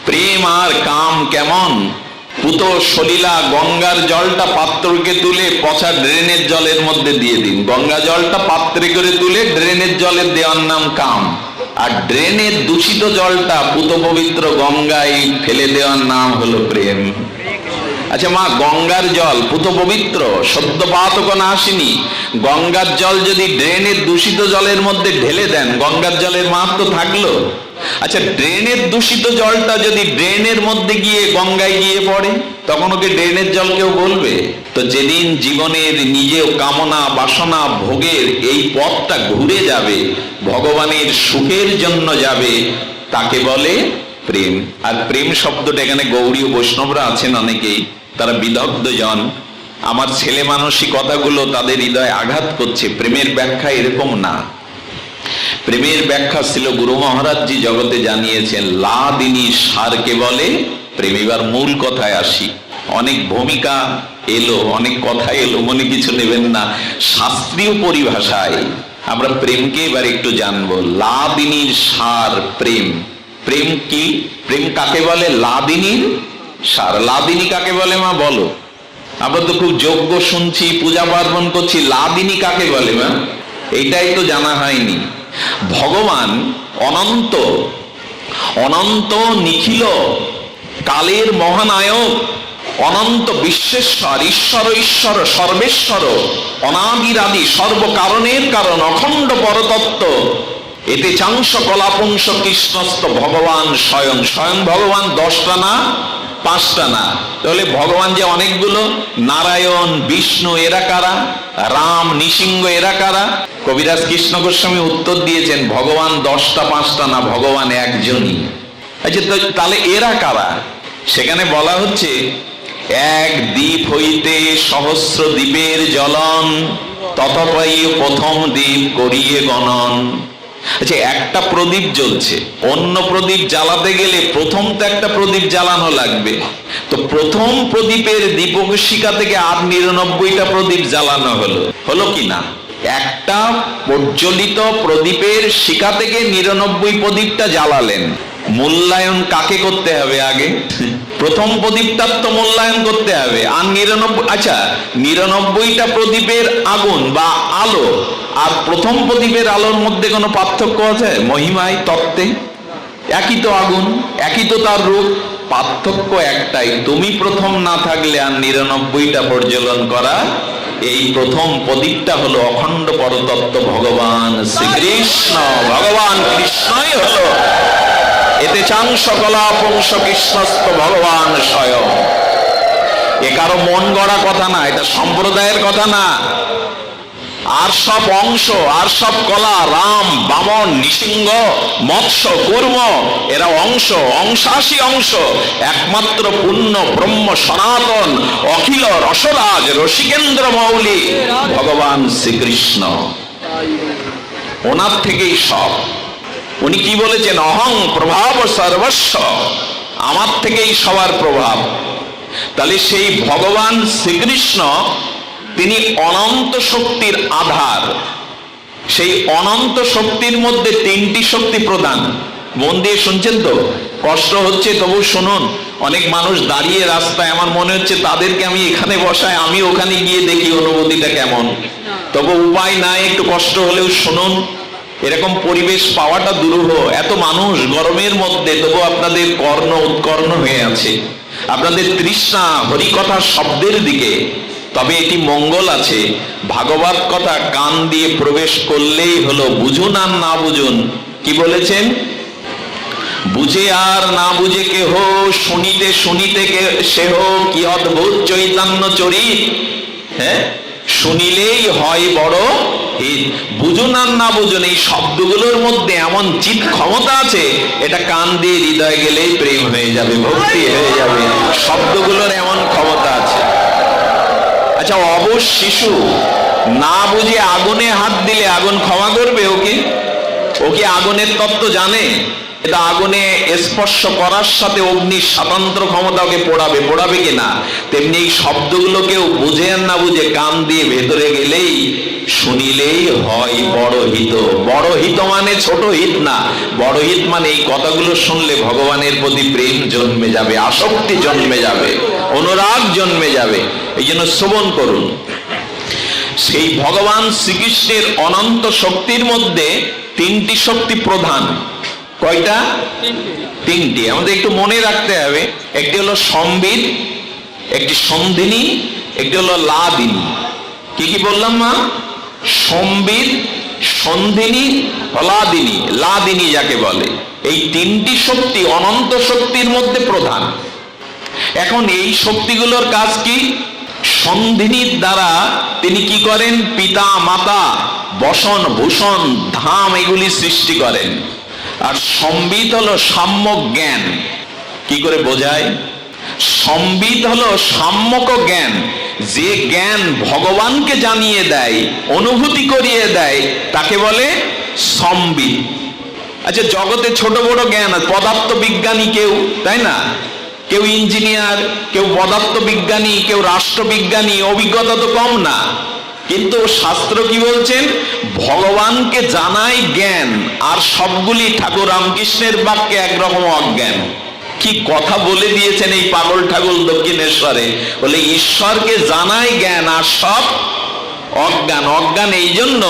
প্রেম আর কাম কেমন? পুত সলিলা গঙ্গার জলটা পাত্রকে তুলে পচা ড্রেনের জলের মধ্যে দিয়ে দিন। গঙ্গা জলটা পাত্রে করে তুলে ড্রেনের জলে দেওয়ার নাম কাম, আর ড্রেনের দূষিত জলটা পুত পবিত্র গঙ্গায় ফেলে দেওয়ার নাম হলো প্রেম। আচ্ছা মা, গঙ্গার জল পুত পবিত্র, সদ্য পাতকন আসেনি, গঙ্গার জল যদি ড্রেনের দূষিত জলের মধ্যে ঢেলে দেন, গঙ্গার জলের মাহাত্ম থাকলো? আচ্ছা, ড্রেনের দূষিত জলটা যদি ড্রেনের মধ্যে গিয়ে গঙ্গায় গিয়ে পড়ে, তখন ওকে ড্রেনের জল কেউ বলবে? তো যেদিন জীবনের নিজেও কামনা বাসনা ভোগের এই পথটা ঘুরে যাবে, ভগবানের সুখের জন্য যাবে, তাকে বলে প্রেম। আর প্রেম শব্দটা এখানে গৌড়ীয় বৈষ্ণবরা আছেন অনেকেই, তারা বিদগ্ধ জন। আমার ছেলে মানুষই কথাগুলো তাদের হৃদয়ে আঘাত করছে। প্রেমের ব্যাখ্যা এরকম না। প্রেমের ব্যাখ্যা ছিল গুরু মহারাজজি জগতে জানিয়েছেন, লাদিনী সারকে বলে প্রেম। এবার মূল কথায় আসি। অনেক ভূমিকা এলো, অনেক কথা এলো, মনে কিছু নেবেন না। শাস্ত্রীয় পরিভাষায় আমরা প্রেমকে এবার একটু জানবো। লাদিনীর সার প্রেম। প্রেম কি? প্রেম কাকে বলে? লাদিনীর সার। লাদিনী কাকে বলে মা বলো? আমরা তো খুব যজ্ঞ শুনছি, পূজা পার্বণ করছি, লাদিনী কাকে বলে মা? এইটাই তো জানা হয়নি। ভগবান অনন্ত, অনন্ত নিখিল কালের মহানায়ক, অনন্ত বিশ্বেশ্বর, ঈশ্বর ঈশ্বর সর্বেশ্বর, অনাদির আদি, সর্বকারণের কারণ, অখণ্ড পরতত্ত্ব। এতে চাংশ কলাপুংস কৃষ্ণস্ত ভগবান স্বয়ং। স্বয়ং ভগবান 10টা না 5টা না? তাহলে ভগবান যে অনেকগুলো, নারায়ণ বিষ্ণু এরা কারা? রাম নৃসিংহ এরা কারা? কবিরাজ কৃষ্ণ গোস্বামী উত্তর দিয়েছেন, ভগবান 10টা 5টা না, ভগবান একজনই। আচ্ছা, তাহলে এরা কারা? সেখানে বলা হচ্ছে, এক দ্বীপ হইতে সহস্র দ্বীপের জ্বলন, ততপাই প্রথম দ্বীপ করিয়ে গণন। আচ্ছা, একটা প্রদীপ জ্বলছে, অন্য প্রদীপ জ্বালাতে গেলে প্রথম তো একটা প্রদীপ জ্বালানো লাগবে। তো প্রথম প্রদীপের দীপশিখা থেকে আর 99টা প্রদীপ জ্বালানো হলো কি না? একটা প্রজ্বলিত প্রদীপের শিখা থেকে 99 প্রদীপটা জ্বালালেন। মূল্যায়ন কাকে করতে হবে আগে? প্রথম প্রদীপটার তো মূল্যায়ন করতে হবে। আর 99, আচ্ছা 99টা প্রদীপের আগুন বা আলো আর প্রথম প্রদীপের আলোর মধ্যে কোনো পার্থক্য আছে? মহিমায়, তত্ত্বে একই তো আগুন, একই তো তার রূপ। পার্থক্য একটাই, তুমি প্রথম না থাকলে আর 99টা প্রজ্বলন করা। এই প্রথম প্রদীপটা হলো অখণ্ড পরতত্ত্ব ভগবান শ্রীকৃষ্ণ। ভগবান কৃষ্ণই হলো এতে চাংশ কলাপুংস কৃষ্ণস্ত ভগবান স্বয়ং। এ কারো মন গড়া কথা না, এটা সম্প্রদায়ের কথা না। আর সব অংশ, আর সব কলা, রাম বামন নৃসিংহ মৎস্য কুর্ম, এরা অংশ, অংশাসী অংশ। একমাত্র পূর্ণ ব্রহ্ম সনাতন অখিল রসরাজ রসিকেন্দ্র মৌলি ভগবান শ্রীকৃষ্ণ। ওনার থেকেই সব। উনি কি বলেছেন? অহং প্রভাব সর্বস্ব, আমার থেকেই সবার প্রভাব। তাহলে সেই ভগবান শ্রীকৃষ্ণ তিনি অনন্ত শক্তির আধার। সেই অনন্ত শক্তির মধ্যে 3টি শক্তি প্রধান। মন দিয়ে শুনছেন তো? কষ্ট হচ্ছে তবু শুনুন। অনেক মানুষ দাঁড়িয়ে রাস্তায়, আমার মনে হচ্ছে তাদেরকে আমি এখানে বসাই, আমি ওখানে গিয়ে দেখি অনুভূতিটা কেমন। তবু উপায় নাই, একটু কষ্ট হলেও শুনুন। এরকম পরিবেশ পাওয়াটা দুরূহ। এত মানুষ গরমের মধ্যে, তবু আপনাদের কর্ণ উৎকর্ণ হয়ে আছে, আপনাদের তৃষ্ণা হরিকথার শব্দের দিকে। তবে এটি মঙ্গল আছে, ভাগবত কথা কান দিয়ে প্রবেশ করলেই হলো। বুঝুন আর না বুঝুন, কি বলেছেন? বুঝে আর না বুঝে কেহ, শুনিতে শুনিতে সেহ, কি অদ্ভুত চৈতন্য চরিত। হ্যাঁ, শুনিলেই হয় বড় হিত। বুঝুন আর না বুঝুন, এই শব্দগুলোর মধ্যে এমন চিৎ ক্ষমতা আছে, এটা কান দিয়ে হৃদয় গেলেই প্রেম হয়ে যাবে, ভক্তি হয়ে যাবে। শব্দগুলোর এমন ক্ষমতা আছে। আচ্ছা, অবশ শিশু না বুঝে আগুনে হাত দিলে আগুন ক্ষমা করবে ওকে? ওকে আগুনের তত্ত্ব জানে? এটা আগুনে স্পর্শ করার সাথে অগ্নির স্বতন্ত্র ক্ষমতা ওকে পোড়াবে কিনা? তেমনি এই শব্দগুলোকেও বুঝে আর না বুঝে কান দিয়ে ভেতরে গেলেই শুনিলেই হয় বড় হিত। বড় হিত মানে ছোট হিত না, বড় হিত মানে এই কথাগুলো শুনলে ভগবানের প্রতি প্রেম জন্মে যাবে, আসক্তি জন্মে যাবে, অনুরাগ জন্মে যাবে। এই জন্য শ্রবণ করুন। সেই ভগবান শ্রীকৃষ্ণের অনন্ত শক্তির মধ্যে তিনটি শক্তি প্রধান। কয়টা? তিনটি। আমাদের একটু মনে রাখতে হবে। একটি হলো সম্বিত, একটি সন্ধিনী, একটি হলো লাদিনী। কি কি বললাম মা? সম্বিত, সন্ধিনী, লাদিনী। লাদিনী যাকে বলে, এই তিনটি শক্তি অনন্ত শক্তির মধ্যে প্রধান। এখন এই শক্তিগুলোর কাজ কি? সন্ধিনীর দ্বারা তিনি কি করেন? পিতা মাতা, বসন ভূষণ, ধাম এগুলি সৃষ্টি করেন। আর সম্বিত হলো সাম্যক জ্ঞান। কি করে বোঝায়? সম্বিত হলো সাম্যক জ্ঞান, যে জ্ঞান ভগবানকে জানিয়ে দেয়, অনুভূতি করিয়ে দেয়, তাকে বলে সম্বিত। আচ্ছা, জগতে ছোট বড় জ্ঞান, পদার্থ বিজ্ঞানী কেউ, তাই না? কেউ ইঞ্জিনিয়ার, কেউ পদার্থ বিজ্ঞানী, কেউ রাষ্ট্রবিজ্ঞানী, অভিজ্ঞতা তো কম না। কিন্তু শাস্ত্র কি বলছেন? ভগবানকে জানাই জ্ঞান, আর সবগুলি ঠাকুর রামকৃষ্ণের বাক্যে একরকম অজ্ঞান। কি কথা বলে দিয়েছেন এই পাগল ঠাকুর দক্ষিণেশ্বরে, বলে ঈশ্বরকে জানাই জ্ঞান আর সব অজ্ঞান। অজ্ঞান এই জন্য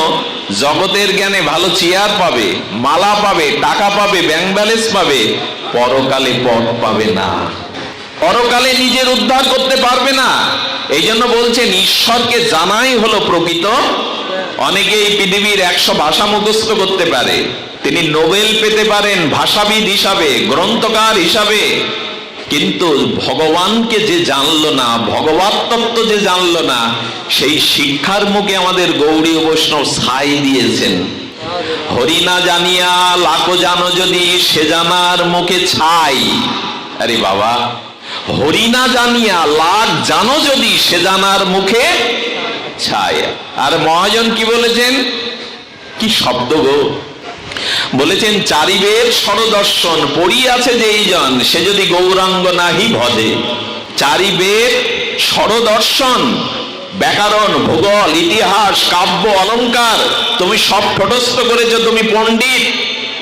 জগতের জ্ঞানে ভালো চেয়ার পাবে, মালা পাবে, টাকা পাবে, ব্যাংক ব্যালেন্স পাবে, পরকালে পথ পাবে না, পরকালে নিজের উদ্ধার করতে পারবে না। এই জন্য বলছেন ঈশ্বরকে জানাই হলো প্রকৃত। অনেকে এই পৃথিবীর 100 ভাষা মুখস্থ করতে পারে, তিনি নোবেল পেতে পারেন ভাষাবিদ হিসাবে, গ্রন্থকার হিসাবে, কিন্তু ভগবানকে যে জানলো না, ভগবত তত্ত্ব যে জানলো না, সেই শিক্ষার মুখে আমাদের গৌড়ীয় বৈষ্ণব ছাই দিয়েছেন। হরি না জানিয়া লাখো জানো যদি, সে জানার মুখে ছাই। আরে বাবা, হরি না জানিয়া লাখ জানো যদি, সে জানার মুখে ছাই। আর মহাজন কি বলেছেন? কি শব্দ গো! বলেছেন চারিবেদ সরদর্শন পড়িয়াছে যেই জন, সে যদি গৌরাঙ্গ নাহি ভজে। চারিবেদ সরদর্শন, ব্যাকরণ, ভূগোল, ইতিহাস, কাব্য, অলংকার তুমি সব ঠোঁটস্থ করেছো, তুমি পণ্ডিত,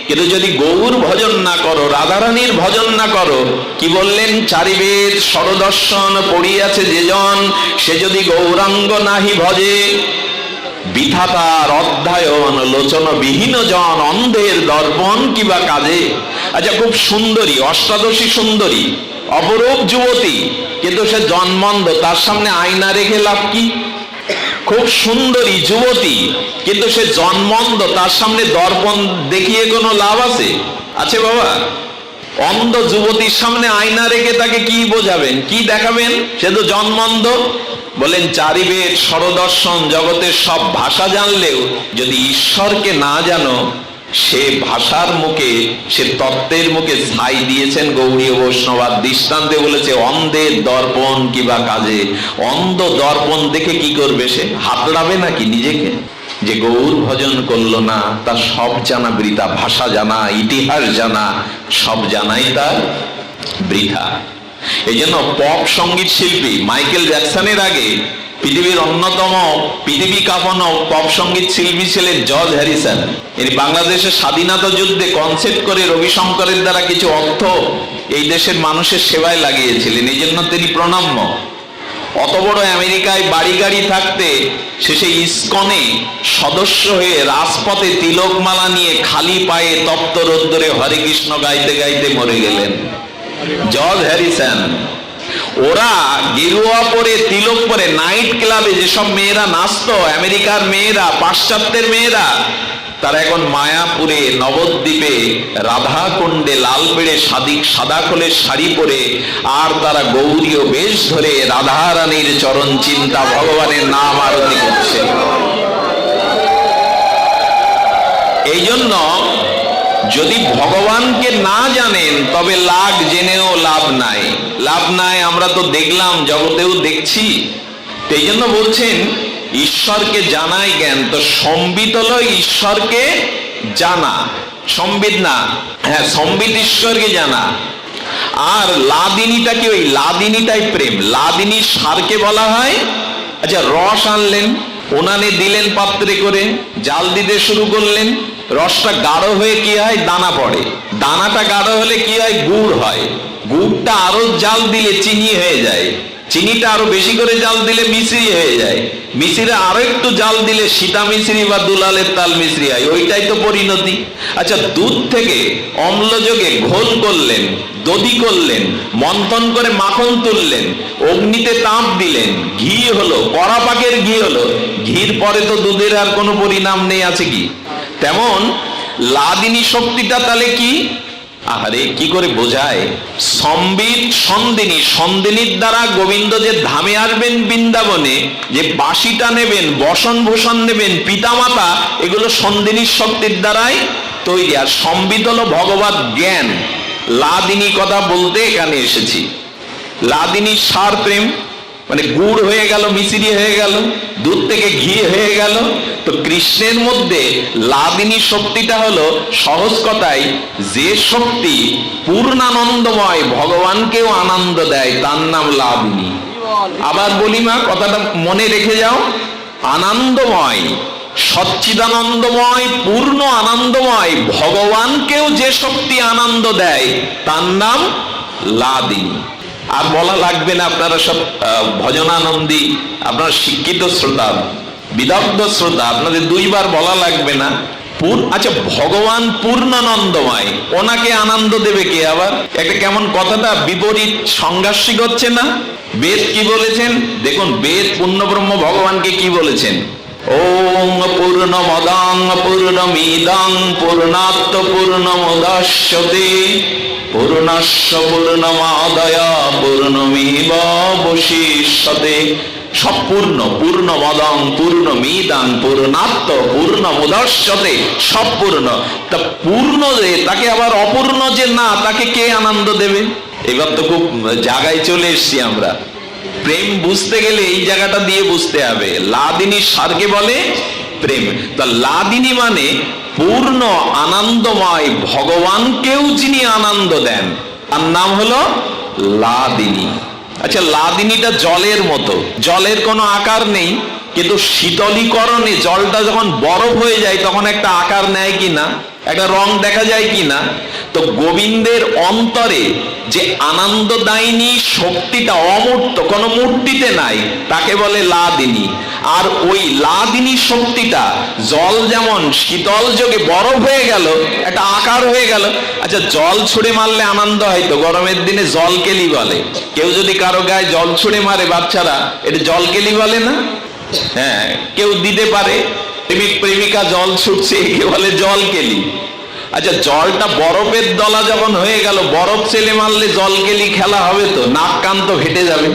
কিন্তু যদি গৌর ভজন না করো, রাধারানীর ভজন না করো, কি বললেন? চারিবেদ সরদর্শন পড়িয়াছে যেজন, সে যদি গৌরাঙ্গ নাহি ভজে। বিধাতার অধ্যয়ন লোচন বিহীন জন, অন্ধের দর্পণ কিবা কাজে। আচ্ছা, খুব সুন্দরী, অষ্টাদশী সুন্দরী, অপরূপ যুবতী, কিন্তু সে জন্মন্ধ, তার সামনে আয়না রেখে লাভ কি? খুব সুন্দরী যুবতী, কিন্তু সে জন্মন্ধ, তার সামনে দর্পণ দেখিয়ে কোনো লাভ আছে? আছে বাবা? অন্ধ যুবতীর সামনে আয়না রেখে তাকে কি বোঝাবেন, কি দেখাবেন? সে তো জন্মন্ধ। বলেন চারিবেদ সরদর্শন, জগতের সব ভাষা জানলেও যদি ঈশ্বরকে না জানো, সে ভাষার মুখে, সে তত্ত্বের মুখে ছাই দিয়েছেন গৌড়ীয় বৈষ্ণব। দৃষ্টান্তে বলেছে অন্ধের দর্পণ কিবা কাজে। অন্ধ দর্পণ দেখে কি করবে? সে হাতড়াবে নাকি নিজেকে? যে গৌর ভজন করলো না, তার সব জানা বৃথা। ভাষা জানা, ইতিহাস জানা, সব জানাই তার বৃথা। এই জন্য পপ সঙ্গীত শিল্পী মাইকেল জ্যাকসনের আগে পৃথিবীর অন্যতম পৃথিবী কাঁপানো পপ সঙ্গীত শিল্পী ছিলেন জর্জ হ্যারিসন। ইনি বাংলাদেশের স্বাধীনতা যুদ্ধে কনসেপ্ট করে রবিশঙ্করের দ্বারা কিছু অর্থ এই দেশের মানুষের সেবায় লাগিয়েছিলেন, এই জন্য তিনি প্রণাম্য। অত বড় আমেরিকায় বাড়ি গাড়ি থাকতে শেষে ইসকনে সদস্য হয়ে রাজপথে তিলকমালা নিয়ে খালি পায়ে তপ্ত রোদ্দুরে হরে কৃষ্ণ গাইতে গাইতে মরে গেলেন জর্জ হ্যারিসন। ওরা গেরুয়া পরে, তিলক পরে নাইট ক্লাবে যেসব মেয়েরা নাচতো, আমেরিকার মেয়েরা, পাশ্চাত্যের মেয়েরা, তারা এখন মায়াপুরে নবদ্বীপে রাধা কুণ্ডে লাল পেড়ে সাদা খোলের শাড়ি পরে আর তারা গৌরীয় বেশ ধরে রাধা রানীর চরণ চিন্তা ভগবানের নাম আরতি করছে। এই জন্য যদি ভগবানকে না জানেন তবে লাখ জেনেও লাভ নাই, লাভ নাই। আমরা তো দেখলাম, জগতেও দেখছি। এই জন্য বলছেন ঈশ্বরকে জানাই জ্ঞান। তো সম্বিত হলো ঈশ্বরকে জানা, সম্বিত না, হ্যাঁ সম্বিত ঈশ্বরকে জানা। আর লাদিনীটা কি? ওই লাদিনীটাই প্রেম। লাদিনী সারকে বলা হয়। আচ্ছা, রস আনলেন, উনানে দিলেন পাত্রে করে, জাল দিতে শুরু করলেন, রসটা গাঢ় হয়ে কি হয়? দানা পড়ে। দানাটা গাঢ় হলে কি হয়? গুড় হয়। গুড়টা আরো জাল দিলে চিনি হয়ে যায়, চিনিটা আরো বেশি করে জাল দিলে মিশ্রি হয়ে যায়, মিশ্রিটা আরো একটু জাল দিলে সীতা মিশ্রি বা দুলালের তাল মিশ্রি হয়। ওইটাই তো পরিণতি। আচ্ছা, দুধ থেকে অম্লযোগে ঘোল করলেন, দধি করলেন, মন্থন করে মাখন তুললেন, অগ্নিতে তাপ দিলেন, ঘি হলো, কড়া পাকের ঘি হলো। ঘির পরে তো দুধের আর কোনো পরিণাম নেই, আছে কি? তেমন লাদিনী শক্তিটা তাহলে কি? আহারে, কি করে বোঝায়? সম্বিত সন্দিনী, সন্দিনীর দ্বারা গোবিন্দ যে ধামে আসবেন বৃন্দাবনে, যে বাঁশিটা নেবেন, বসন ভূষণ নেবেন, পিতামাতা, এগুলো সন্দিনীর শক্তির দ্বারাই তৈরি। আর সম্বিত হলো ভগবত জ্ঞান। লাদিনী কথা বলতে এখানে এসেছি। লাদিনী সার প্রেম, মানে গুড় হয়ে গেল, মিশ্রি হয়ে গেল, দুধ থেকে ঘি হয়ে গেল। তো কৃষ্ণের মধ্যে লাদিনী শক্তিটা হলো সহজ কথায় যে শক্তি পূর্ণানন্দময়, ভগবানকেও আনন্দ দেয়, তার নাম লাদিনী। আবার বলি মা, কথাটা মনে রেখে যাও। আনন্দময়, সচ্চিদানন্দময়, পূর্ণ আনন্দময় ভগবানকেও যে শক্তি আনন্দ দেয় তার নাম লাদিনী। আর বলা লাগবে না, আপনারা সব ভজনানন্দী, আপনারা শিক্ষিত শ্রোতা, বিদগ্ধ শ্রোতা, আপনাদের দুইবার বলা লাগবে না। আচ্ছা, ভগবান পূর্ণানন্দময়, ওনাকে আনন্দ দেবে কে? আবার একটা কেমন কথাটা বিপরীত সংঘর্ষিক হচ্ছে না? বেদ কি বলেছেন দেখুন, বেদ পূর্ণব্রহ্ম ভগবানকে কি বলেছেন? ওম পূর্ণমদং পূর্ণমিদং পূর্ণাৎ পূর্ণমুদচ্যতে পূর্ণস্য পূর্ণমাদায় পূর্ণমেবাবশিষ্যতে। সব পূর্ণ, পূর্ণমদং পূর্ণমিদং পূর্ণাৎ পূর্ণমুদচ্যতে, সব পূর্ণ। তা পূর্ণ যে, তাকে আবার অপূর্ণ যে না, তাকে কে আনন্দ দেবে? এবার তো খুব জায়গায় চলে এসছি আমরা। প্রেম বুঝতে গেলে এই জায়গাটা দিয়ে বুঝতে হবে। লাদিনী সারকে বলে প্রেম। তা লাদিনী মানে পূর্ণ আনন্দময় ভগবানকেও যিনি আনন্দ দেন, তার নাম হলো লাদিনী। আচ্ছা, লাদিনীটা জলের মতো, জলের কোনো আকার নেই, কিন্তু শীতলীকরণে জলটা যখন বরফ হয়ে যায় তখন একটা আকার নেয় কিনা, একটা রং দেখা যায় কিনা। তো গোবিন্দের অন্তরে যে আনন্দদায়িনী শক্তিটা অমূর্ত, কোনো মূর্তিতে নাই, তাকে বলে লাদিনী। আর ওই লাদিনী শক্তিটা জল যেমন শীতল যোগে বরফ হয়ে গেল, একটা আকার হয়ে গেল। আচ্ছা, জল ছুঁড়ে মারলে আনন্দ হয় তো, গরমের দিনে জল কেলি বলে। কেউ যদি কারো গায়ে জল ছুঁড়ে মারে, বাচ্চারা, এটা জল কেলি বলে না? হ্যাঁ, কেউ দিতে পারে, প্রেমিক প্রেমিকা জল ছুটছে, একে বলে জল কেলি। আচ্ছা, জলটা বরফের দলা যখন হয়ে গেল, বরফ ছেলে মারলে জল কেলি খেলা হবে তো, নাক কান তো ফেটে যাবে।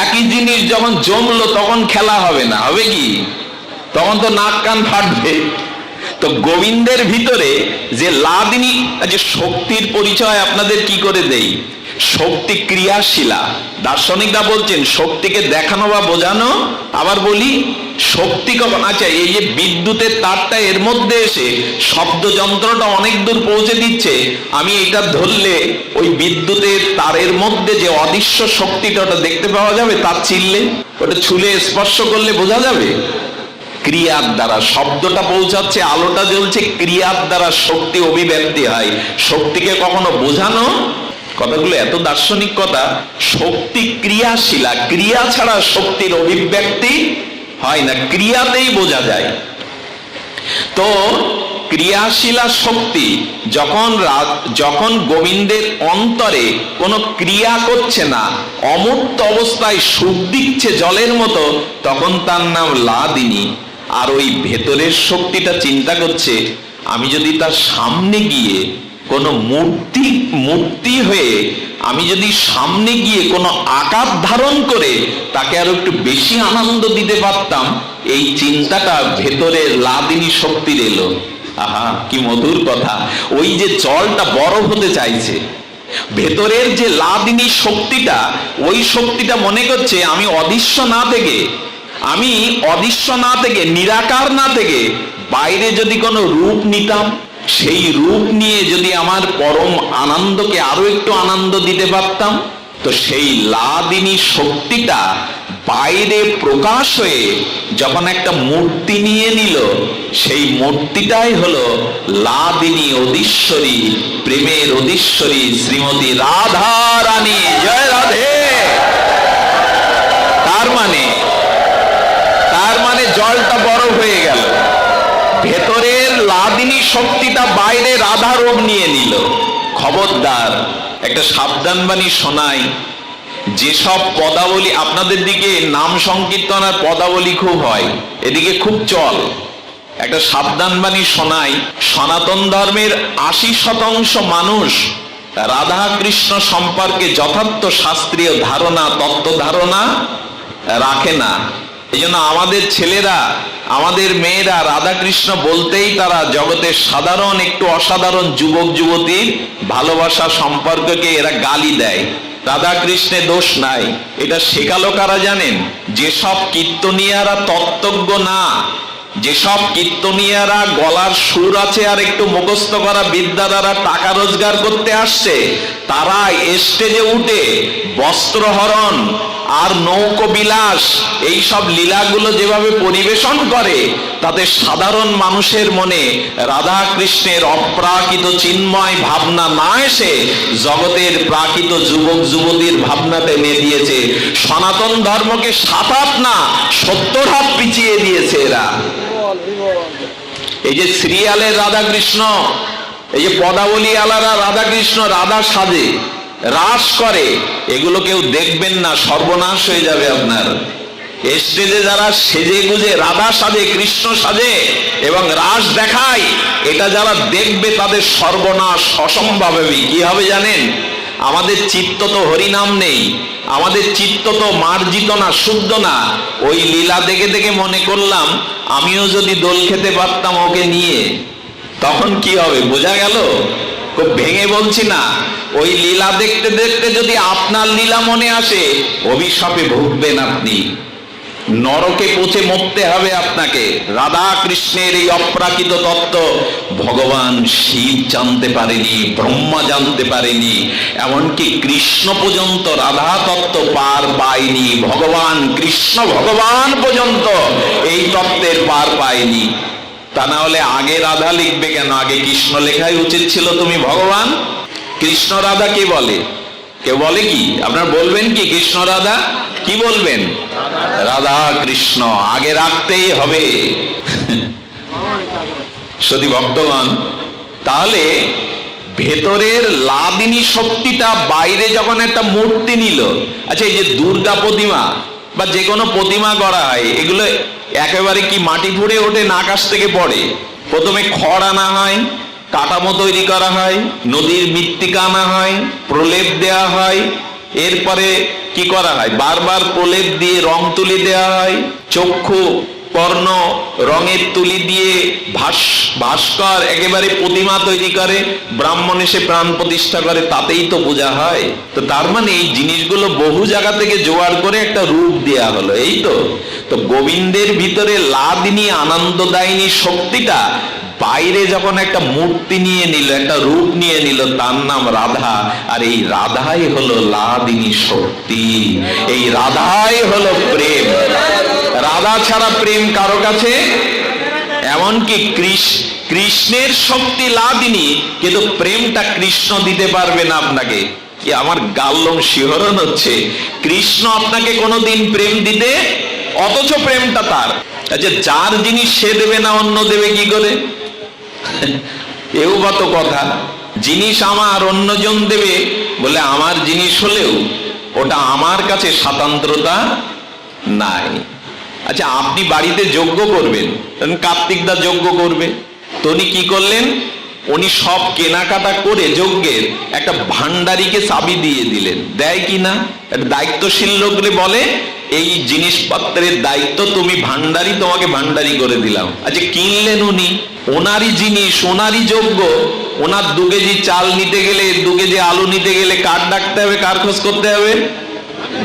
একই জিনিস যখন জমলো তখন খেলা হবে না, হবে কি? তখন তো নাক কান ফাটবে। তো গোবিন্দের ভিতরে যে লাদিনী, যে শক্তির পরিচয় আপনাদের কি করে দেই? শক্তি ক্রিয়াশীলা। দার্শনিকরা বলছেন শক্তিকে দেখানো বা বোঝানো। আবার বলি, শক্তি কখন? আচ্ছা, এই যে বিদ্যুতের তারটা এর মধ্যে এসে শব্দ যন্ত্রটা অনেক দূর পৌঁছে দিচ্ছে, আমি এটা ধরলে ওই বিদ্যুতের তারের মধ্যে যে অদৃশ্য শক্তিটা, ওটা দেখতে পাওয়া যাবে? তার চিনলে, ওটা ছুলে স্পর্শ করলে বোঝা যাবে? ক্রিয়ার দ্বারা শব্দটা পৌঁছাচ্ছে, আলোটা জ্বলছে, ক্রিয়ার দ্বারা শক্তি অভিব্যক্তি হয়। শক্তিকে কখনো বোঝানো, কথাগুলো এত দার্শনিক কথা। শক্তি ক্রিয়াশীলা, ক্রিয়া ছাড়া শক্তির অভিব্যক্তি হয় না, ক্রিয়াতেই বোঝা যায়। তো ক্রিয়াশীলা শক্তি যখন গোবিন্দের অন্তরে কোনো ক্রিয়া করছে না, অমূর্ত অবস্থায় সুখ দিচ্ছে জলের মতো, তখন তার নাম লাদিনী। আর ওই ভেতরের শক্তিটা চিন্তা করছে, আমি যদি তার সামনে গিয়ে কোনো মূর্তি হয়ে আমি যদি সামনে গিয়ে কোনো আকার ধারণ করে তাকে আরো একটু বেশি আনন্দ দিতে পারতাম, এই চিন্তাটা ভেতরে লাদিনী শক্তির এলো। আহা, কি মধুর কথা! ওই যে জলটা বরফ হতে চাইছে, ভেতরের যে লাদিনী শক্তিটা, ওই শক্তিটা মনে করছে আমি অদৃশ্য না থেকে নিরাকার না থেকে বাইরে যদি কোনো রূপ নিতাম, সেই রূপ নিয়ে যদি আমার পরম আনন্দকে আরো একটু আনন্দ দিতে পারতাম, তো সেই লাদিনী শক্তিটা বাইরে প্রকাশ হয়ে যখন একটা মূর্তি নিয়ে নিল, সেই মূর্তিটাই হলো লাদিনী অধীশ্বরী, প্রেমের অধীশ্বরী শ্রীমতী রাধা রানী। জয় রাধে। তার মানে জলটা বরফ হয়ে গেল, ভেতরের লাদিনী শক্তিটা বাইরে রাধা রূপ নিয়ে নিল। খবরদার, একটা সাবধান বাণী শোনাই, যেসব পদাবলী আপনাদের দিকে নাম সংকীর্তন আর পদাবলী খুব হয়, এদিকে খুব চল, একটা সাবধান বাণী শোনাই, সনাতন ধর্মের 80% মানুষ রাধা কৃষ্ণ সম্পর্কে যথার্থ শাস্ত্রীয় ধারণা, তত্ত্ব ধারণা রাখে না। এই জন্য আমাদের ছেলেরা, আমাদের মেয়েরা রাধা কৃষ্ণ বলতেই তারা জগতের সাধারণ একটু অসাধারণ যুবক যুবতীর ভালোবাসা সম্পর্ককে এরা গালি দেয়। রাধা কৃষ্ণে দোষ নাই, এটা শেখালো কারা জানেন? যেসব কীর্তনিয়ারা তত্ত্বজ্ঞ না, যেসব কীর্তনিয়ারা গলার সুর আছে আর একটু মুখস্থ করা বিদ্যা দ্বারা টাকা রোজগার করতে আসছে, তারা স্টেজে উঠে বস্ত্রহরণ আর নৌকবিলাস এইসব লীলাগুলো যেভাবে পরিবেশন করে, তাতে সাধারণ মানুষের মনে রাধা কৃষ্ণের অপ্রাকৃত চিন্ময় ভাবনা না এসে জগতের প্রাকৃত যুবক যুবতীর ভাবনাতে এনে দিয়েছে। সনাতন ধর্মকে 7-8 না 70 হাত পিছিয়ে দিয়েছে এরা। এই যে সিরিয়ালের রাধা কৃষ্ণ, এই যে পদাবলী আলারা রাধা কৃষ্ণ রাধা সাজে, রাস করে, এগুলো কেউ দেখবেন না, সর্বনাশ হয়ে যাবে আপনার। স্টেজে যারা সেজে গুজে রাধা সাজে, কৃষ্ণ সাজে এবং রাস দেখায়, এটা যারা দেখবে তাদের সর্বনাশ অসম্ভবই। কি হবে জানেন? আমাদের চিত্ত তো হরিনাম নেই, আমাদের চিত্ত তো মার্জিত না, শুদ্ধ না। ওই লীলা দেখে দেখে মনে করলাম আমিও যদি দোল খেতে পারতাম ওকে নিয়ে, তখন কি হবে বোঝা গেল? খুব ভেঙে বলছি না, ওই লীলা দেখতে দেখতে যদি আপনার লীলা মনে আসে, অভিশাপে ভুগবেন আপনি, নরকে পচে মরতে হবে আপনাকে। রাধা কৃষ্ণের এই অপ্রাকৃত তত্ত্ব ভগবান শিব জানতে পারেনি, ব্রহ্মা জানতে পারেনি, এমনকি কৃষ্ণ পর্যন্ত রাধা তত্ত্ব পার পায়নি। ভগবান কৃষ্ণ ভগবান পর্যন্ত এই তত্ত্বের পার পায়নি। তা না হলে আগে রাধা লিখবে কেন? আগে কৃষ্ণ লেখাই উচিত ছিল। তুমি ভগবান, কৃষ্ণ রাধা কে বলে? কেউ বলে কি? আপনারা বলবেন কি কৃষ্ণ রাধা? কি বলবেন? রাধা কৃষ্ণ আগে রাখতেই হবে। সতী ভক্তগণ, তাহলে ভেতরের লাদিনী শক্তিটা বাইরে যখন একটা মূর্তি নিল, আচ্ছা এই যে দুর্গা প্রতিমা বা যে কোনো প্রতিমা করা হয়, এগুলো একেবারে কি মাটি ফুঁড়ে ওঠে না আকাশ থেকে পড়ে? প্রথমে খড় আনা হয়, কাঠামো তৈরি করা হয়, নদীর মৃত্তিকা আনা হয়, প্রলেপ দেওয়া হয়, এরপরে কি করা হয়? বারবার প্রলেপ দিয়ে রং তুলি দেওয়া হয়, চক্ষু কর্ণ রঙের তুলি দিয়ে ভাস্কর একেবারে প্রতিমা তৈরি করে, ব্রাহ্মণ এসে প্রাণ প্রতিষ্ঠা করে, তাতেই তো বোঝা হয়। তো তার মানে এই জিনিসগুলো বহু জায়গা থেকে জোগাড় করে একটা রূপ দেয়া হলো, এই তো। তো গোবিন্দের ভিতরে লাদিনী আনন্দদায়িনী শক্তিটা বাইরে যখন একটা মূর্তি নিয়ে নিল, একটা রূপ নিয়ে নিল, তার নাম রাধা। আর এই রাধাই হলো লাদিনী শক্তি, এই রাধাই হলো প্রেম। রাধা ছাড়া প্রেম কারো কাছে, এমনকি কৃষ্ণের শক্তি লাদিনী, কিন্তু প্রেমটা কৃষ্ণ দিতে পারবে না আপনাকে। কি আমার গাল্লম শিহরণ হচ্ছে! কৃষ্ণ আপনাকে কোনোদিন প্রেম দিতে, অথচ প্রেমটা তার। আচ্ছা, যার জিনিস সে দেবে না, অন্য দেবে কি করে? এও বা তো কথা। জিনিস আমার, অন্যজন দেবে বলে আমার জিনিস হলেও ওটা আমার কাছে স্বাতন্ত্রতা নাই। আচ্ছা, আপনি বাড়িতে যজ্ঞ করবেন, কার্তিক দা যজ্ঞ করবে, তো উনি কি করলেন, উনি সব কেনাকাটা করে যজ্ঞের একটা ভান্ডারীকে চাবি দিয়ে দিলেন। দেয় কিনা, দায়িত্বশীল লোকরে বলে এই জিনিসপত্রের দায়িত্ব তুমি ভান্ডারী, তোমাকে ভান্ডারী করে দিলাম। আচ্ছা, কিনলেন উনি, ওনারই জিনিস, ওনারই যজ্ঞ, ওনার 2 কেজি চাল নিতে গেলে, 2 কেজি আলু নিতে গেলে কার ডাকতে হবে, কার খোঁজ করতে হবে,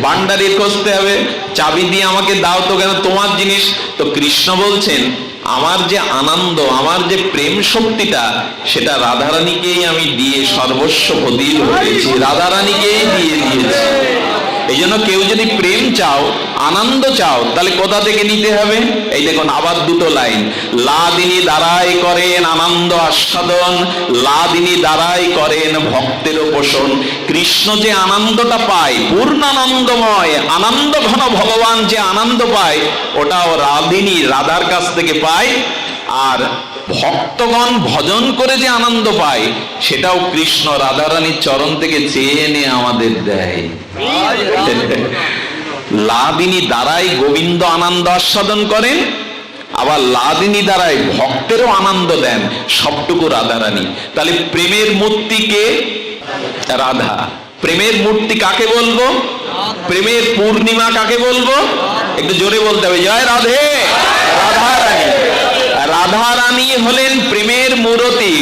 ভান্ডারীর খুঁজতে হবে। চাবি দিয়ে আমাকে দাও তো, কেন তোমার জিনিস। তো কৃষ্ণ বলছেন, আমার যে আনন্দ, আমার যে প্রেম শক্তিটা, সেটা রাধারানীকেই আমি দিয়ে সর্বস্ব প্রদীপ হয়েছি, রাধারানীকেই দিয়ে দিয়েছি। এই জন্য কেউ যদি প্রেম চাও, আনন্দ চাও, তাহলে কোথা থেকে নিতে হবে? এই দেখুন আবার 2টো লাইন, লাদিনী দ্বারাই করেন আনন্দ আস্বাদন, লাদিনী দ্বারাই করেন ভক্তের পোষণ। কৃষ্ণ যে আনন্দটা পায়, পূর্ণানন্দময় আনন্দ ঘন ভগবান যে আনন্দ পায়, ওটাও রাধিনী রাধার কাছ থেকে পায়। আর ভক্তগণ ভজন করে যে আনন্দ পায়, সেটাও কৃষ্ণ রাধারানীর চরণ থেকে চেয়ে এনে আমাদের দেয়। লাদিনী দ্বারাই গোবিন্দ আনন্দ আস্বাদন করেন, আবার লাদিনী দ্বারাই ভক্তেরও আনন্দ দেন, সবটুকু রাধারানী। তাহলে প্রেমের মূর্তিকে রাধা। প্রেমের মূর্তি কাকে বলবো? প্রেমের পূর্ণিমা কাকে বলবো? একটু জোরে বলতে হবে, জয় রাধে। রাধারানী, রাধারানী হলেন প্রেমের মূরতি,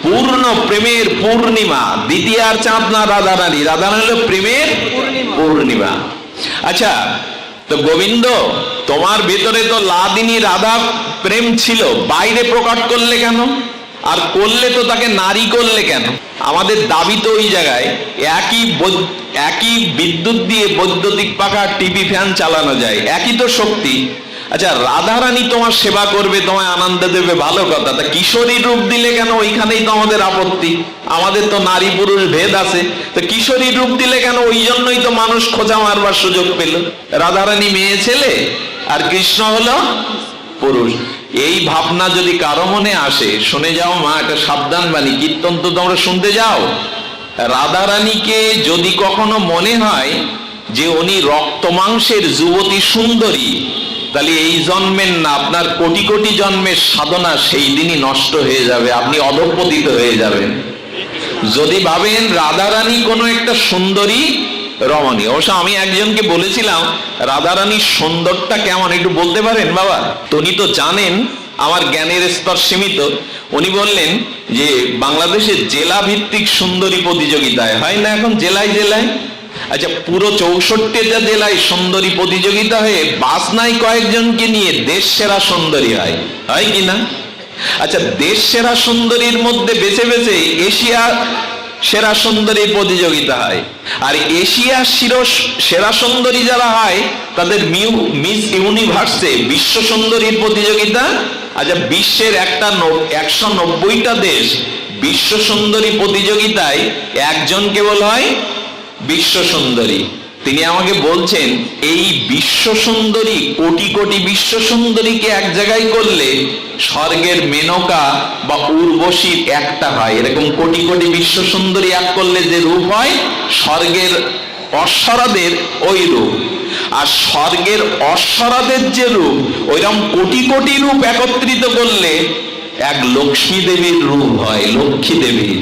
পূর্ণ প্রেমের পূর্ণিমা। দ্বিতীয়ার চাঁদ না রাধারানী, রাধারানী হলো প্রেমের পূর্ণিমা। আচ্ছা, তো গোবিন্দ, তোমার ভেতরে তো লাদিনী রাধা প্রেম ছিল, বাইরে প্রকাশ করলে কেন? আর করলে তো তাকে নারী করলে কেন? আমাদের দাবি তো ওই জায়গায়, একই বিদ্যুৎ দিয়ে বৈদ্যুতিক পাখা, টিভি, ফ্যান চালানো যায়, একই তো শক্তি। আচ্ছা, রাধারানী তোমার সেবা করবে, তোমায় আনন্দ দেবে, ভালো কথা, তা কিশোরী রূপ দিলে কেন? ওইখানেই তো আমাদের আপত্তি। আমাদের তো নারী পুরুষ ভেদ আছে, তো কিশোরী রূপ দিলে কেন? ওই জন্যই তো মানুষ খোঁজা মারবার সুযোগ পেল। রাধারানী মেয়ে ছেলে আর কৃষ্ণ হলো পুরুষ। এই ভাবনা যদি কারো মনে আসে, শুনে যাও মা, একটা সাবধান বাণী, কীর্তন তো তোমরা শুনতে যাও। রাধারানীকে যদি কখনো মনে হয় যে উনি রক্ত মাংসের যুবতী সুন্দরী, তাহলে এই জন্মের না, আপনার কোটি কোটি জন্মের সাধনা সেই দিনই নষ্ট হয়ে যাবে, আপনি অধঃপতিত হয়ে যাবেন। যদি ভাবেন রাধারানী কোনো একটা সুন্দরী রমণী। অবশ্য আমি একজনকে বলেছিলাম, রাধারানীর সুন্দরটা কেমন একটু বলতে পারেন বাবা? তো উনি তো জানেন আমার জ্ঞানের স্তর সীমিত। উনি বললেন যে বাংলাদেশের জেলা ভিত্তিক সুন্দরী প্রতিযোগিতায় হয় না এখন, জেলায় জেলায়। আচ্ছা, পুরো 64টা জেলায় সুন্দরী প্রতিযোগিতা হয়ে বাসনায় কয়েকজনকে নিয়ে দেশ সেরা সুন্দরী হয়, হয় কি না? আচ্ছা, দেশ সেরা সুন্দরীর মধ্যে বেছে বেছে এশিয়া সেরা সুন্দরী প্রতিযোগিতা হয়, আর এশিয়া সেরা সুন্দরী যারা হয় তাদের মিস ইউনিভার্সে বিশ্ব সুন্দরীর প্রতিযোগিতা। আচ্ছা, বিশ্বের 190টা দেশ বিশ্ব সুন্দরী প্রতিযোগিতায় একজন কেবল হয় বিশ্ব সুন্দরী। তিনি আমাকে বলছেন, এই বিশ্ব সুন্দরী, কোটি কোটি বিশ্ব সুন্দরীকে এক জায়গায় করলে স্বর্গের মেনকা বা উর্বশীর একটা হয়। এরকম কোটি কোটি বিশ্ব সুন্দরী এক করলে যে রূপ হয়, স্বর্গের অশ্বরাদের ওই রূপ। আর স্বর্গের অশ্বরাদের যে রূপ, ওইরকম কোটি কোটি রূপ একত্রিত করলে এক লক্ষ্মী দেবীর রূপ হয়, লক্ষ্মী দেবীর।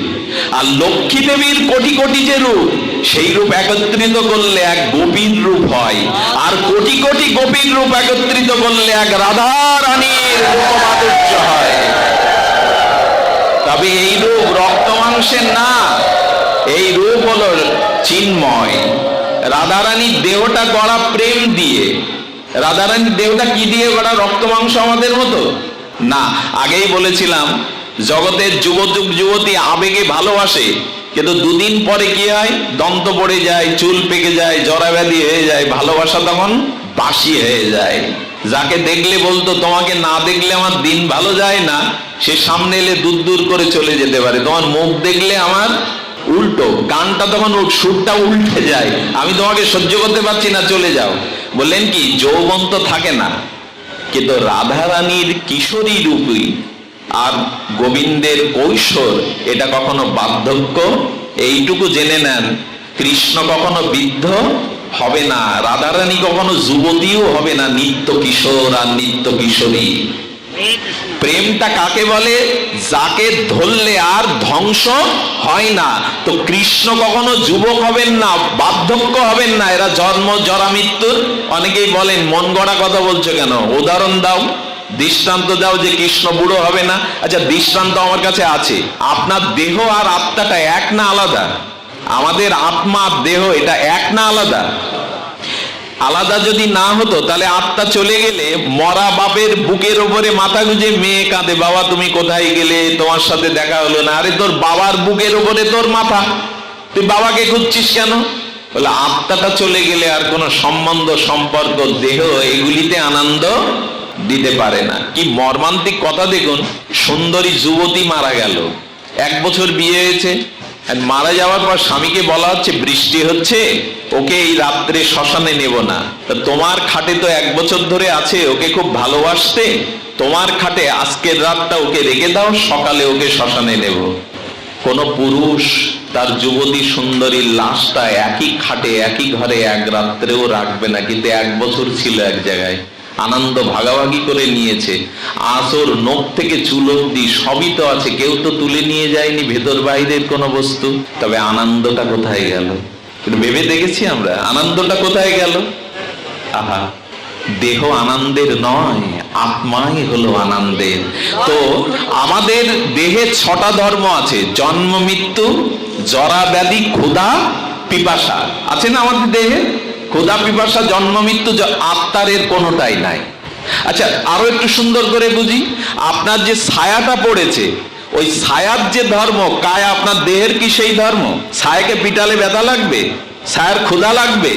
আর লক্ষ্মী দেবীর কোটি কোটি যে রূপ, সেই রূপ একত্রিত করলে এক গোপীর রূপ হয়। আর কোটি কোটি গোপীর রূপ একত্রিত করলে এক রাধা রানীর রূপমাধুর্য হয়। তবে এই রূপ রক্ত মাংসের না, এই রূপ হলো চিন্ময়। রাধারানীর দেহটা গড়া প্রেম দিয়ে। রাধারানীর দেহটা কি দিয়ে গড়া? রক্ত মাংস আমাদের মতো না। আগেই বলেছিলাম, জগতের যুবতী আবেগে ভালোবাসে, কিন্তু 2 দিন পরে কি হয়? দন্ত পড়ে যায়, চুল পেকে যায়, জরা ব্যাধি হয়ে যায়, ভালোবাসা তখন বাসি হয়ে যায়। যাকে দেখলে বলতো তোমাকে না দেখলে আমার দিন ভালো যায় না, সে সামনে এলে দূর দূর করে চলে যেতে পারে। তোমার মুখ দেখলে আমার উল্টো, গানটা তখন সুরটা উল্টে যায়, আমি তোমাকে সহ্য করতে পারছি না, চলে যাও। বললেন কি, যৌবন তো থাকে না, কিন্তু রাধারানীর কিশোরী রূপী আর গোবিন্দের কৈশোর, এটা কখনো বার্ধক্য। এইটুকু জেনে নেন, কৃষ্ণ কখনো বৃদ্ধ হবে না। রাধারানী কখনো যুবতীও হবে না, নিত্য কিশোর আর নিত্য কিশোরী। প্রেমটা কাকে বলে? যাকে ধরলে আর ধ্বংস হয় না। তো কৃষ্ণ কখনো যুবক হবেন না, বার্ধক্য হবেন না, এরা জন্ম জরা মৃত্যুর। অনেকেই বলেন মন গড়া কথা বলছো কেন, উদাহরণ দাও, দৃষ্টান্ত দাও যে কৃষ্ণ বুড়ো হবে না। আচ্ছা, দৃষ্টান্ত আমার কাছে আছে। আপনার দেহ আর আত্মাটা এক না আলাদা? আমাদের আত্মা আর দেহ এটা এক না আলাদা? আলাদা যদি না হতো তাহলে আত্মা চলে গেলে মরা বাপের বুকের ওপরে মাথা গুঁজে মেয়ে কাঁদে, বাবা তুমি কোথায় গেলে, তোমার সাথে দেখা হলো না। আরে তোর বাবার বুকের ওপরে তোর মাথা, তুই বাবাকে খুঁজছিস কেন? বলে আত্মাটা চলে গেলে আর কোনো সম্বন্ধ সম্পর্ক দেহ এগুলিতে আনন্দ দিতে পারে না। কি মর্মান্তিক কথা দেখুন, সুন্দরী যুবতী মারা গেল, 1 বছর বিয়ে হয়েছে, মারা যাওয়ার পর স্বামীকে বলা হচ্ছে বৃষ্টি হচ্ছে, ওকে এই রাত্রে শ্মশানে নেব না। তোমার খাটে তো 1 বছর ধরে আছে, ওকে খুব ভালোবাসতে, তোমার খাটে আজকের রাতটা ওকে রেখে দাও, সকালে ওকে শ্মশানে নেব। কোন পুরুষ তার যুবতী সুন্দরীর লাশটা একই খাটে একই ঘরে 1 রাত্রেও রাখবে না, কিন্তু 1 বছর ছিল এক জায়গায়, আনন্দ ভাগাভাগি করে নিয়েছে। আসর নখ থেকে চুল অব্দি সবই তো আছে, কেউ তো তুলে নিয়ে যায়নি ভেতর বাইরের কোনো বস্তু। তবে আনন্দটা কোথায় গেল? কিন্তু ভেবে দেখেছি আমরা, আনন্দটা কোথায় গেল? আহা, দেহ আনন্দের নয়, আত্মাই হলো আনন্দের। তো আমাদের দেহে 6টা ধর্ম আছে, জন্ম মৃত্যু, জরা ব্যাধি, ক্ষুধা পিপাসা আছে না আমাদের দেহে? ক্ষুধা পিপাসা জন্ম মৃত্যু, আত্মার এর কোনোটাই নাই। আচ্ছা, আরো একটু সুন্দর করে বুঝি, আপনার যে ছায়াটা পড়েছে, ওই ছায়ার যে ধর্ম, কায়া আপনার দেহের কি সেই ধর্ম? ছায়াকে পিটালে ব্যথা লাগবে? ছায়ার ক্ষুধা লাগবে?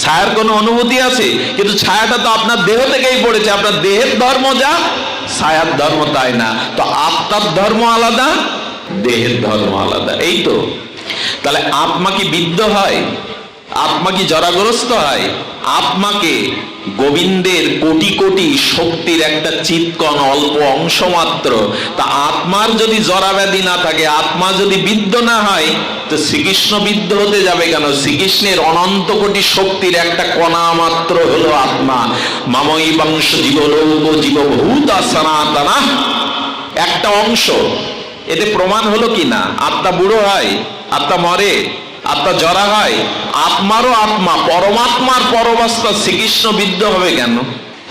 ছায়ার কোনো অনুভূতি আছে? কিন্তু ছায়াটা তো আপনার দেহ থেকেই পড়েছে, আপনার দেহের ধর্ম যা, ছায়ার ধর্ম তাই না। তো আত্মার ধর্ম আলাদা, দেহের ধর্ম আলাদা। এই তো, তাহলে আত্মা কি বিদ্ধ হয়? আত্মা কি জরাগ্রস্ত হয়? আত্মাকে গোবিন্দের কোটি কোটি শক্তির একটা চিৎকণ অল্প অংশ মাত্র। তা আত্মার যদি জরা ব্যাধি না থাকে, আত্মা যদি বিদ্ধ না হয়, তো শ্রীকৃষ্ণ বিদ্ধ হতে যাবে কেন? শ্রীকৃষ্ণের অনন্ত কোটি শক্তির একটা কণা মাত্র হলো আত্মা। মাময়ী বংশ জীবলোক জীবভূত সনাতনা, একটা অংশ। এতে প্রমাণ হলো কি না আত্মা বুড়ো হয়, আত্মা মরে, আত্মা জরা হয়? আত্মারও আত্মা, পরমাত্মার পরমাত্মা শ্রীকৃষ্ণ বিদ্ধ হবে কেন?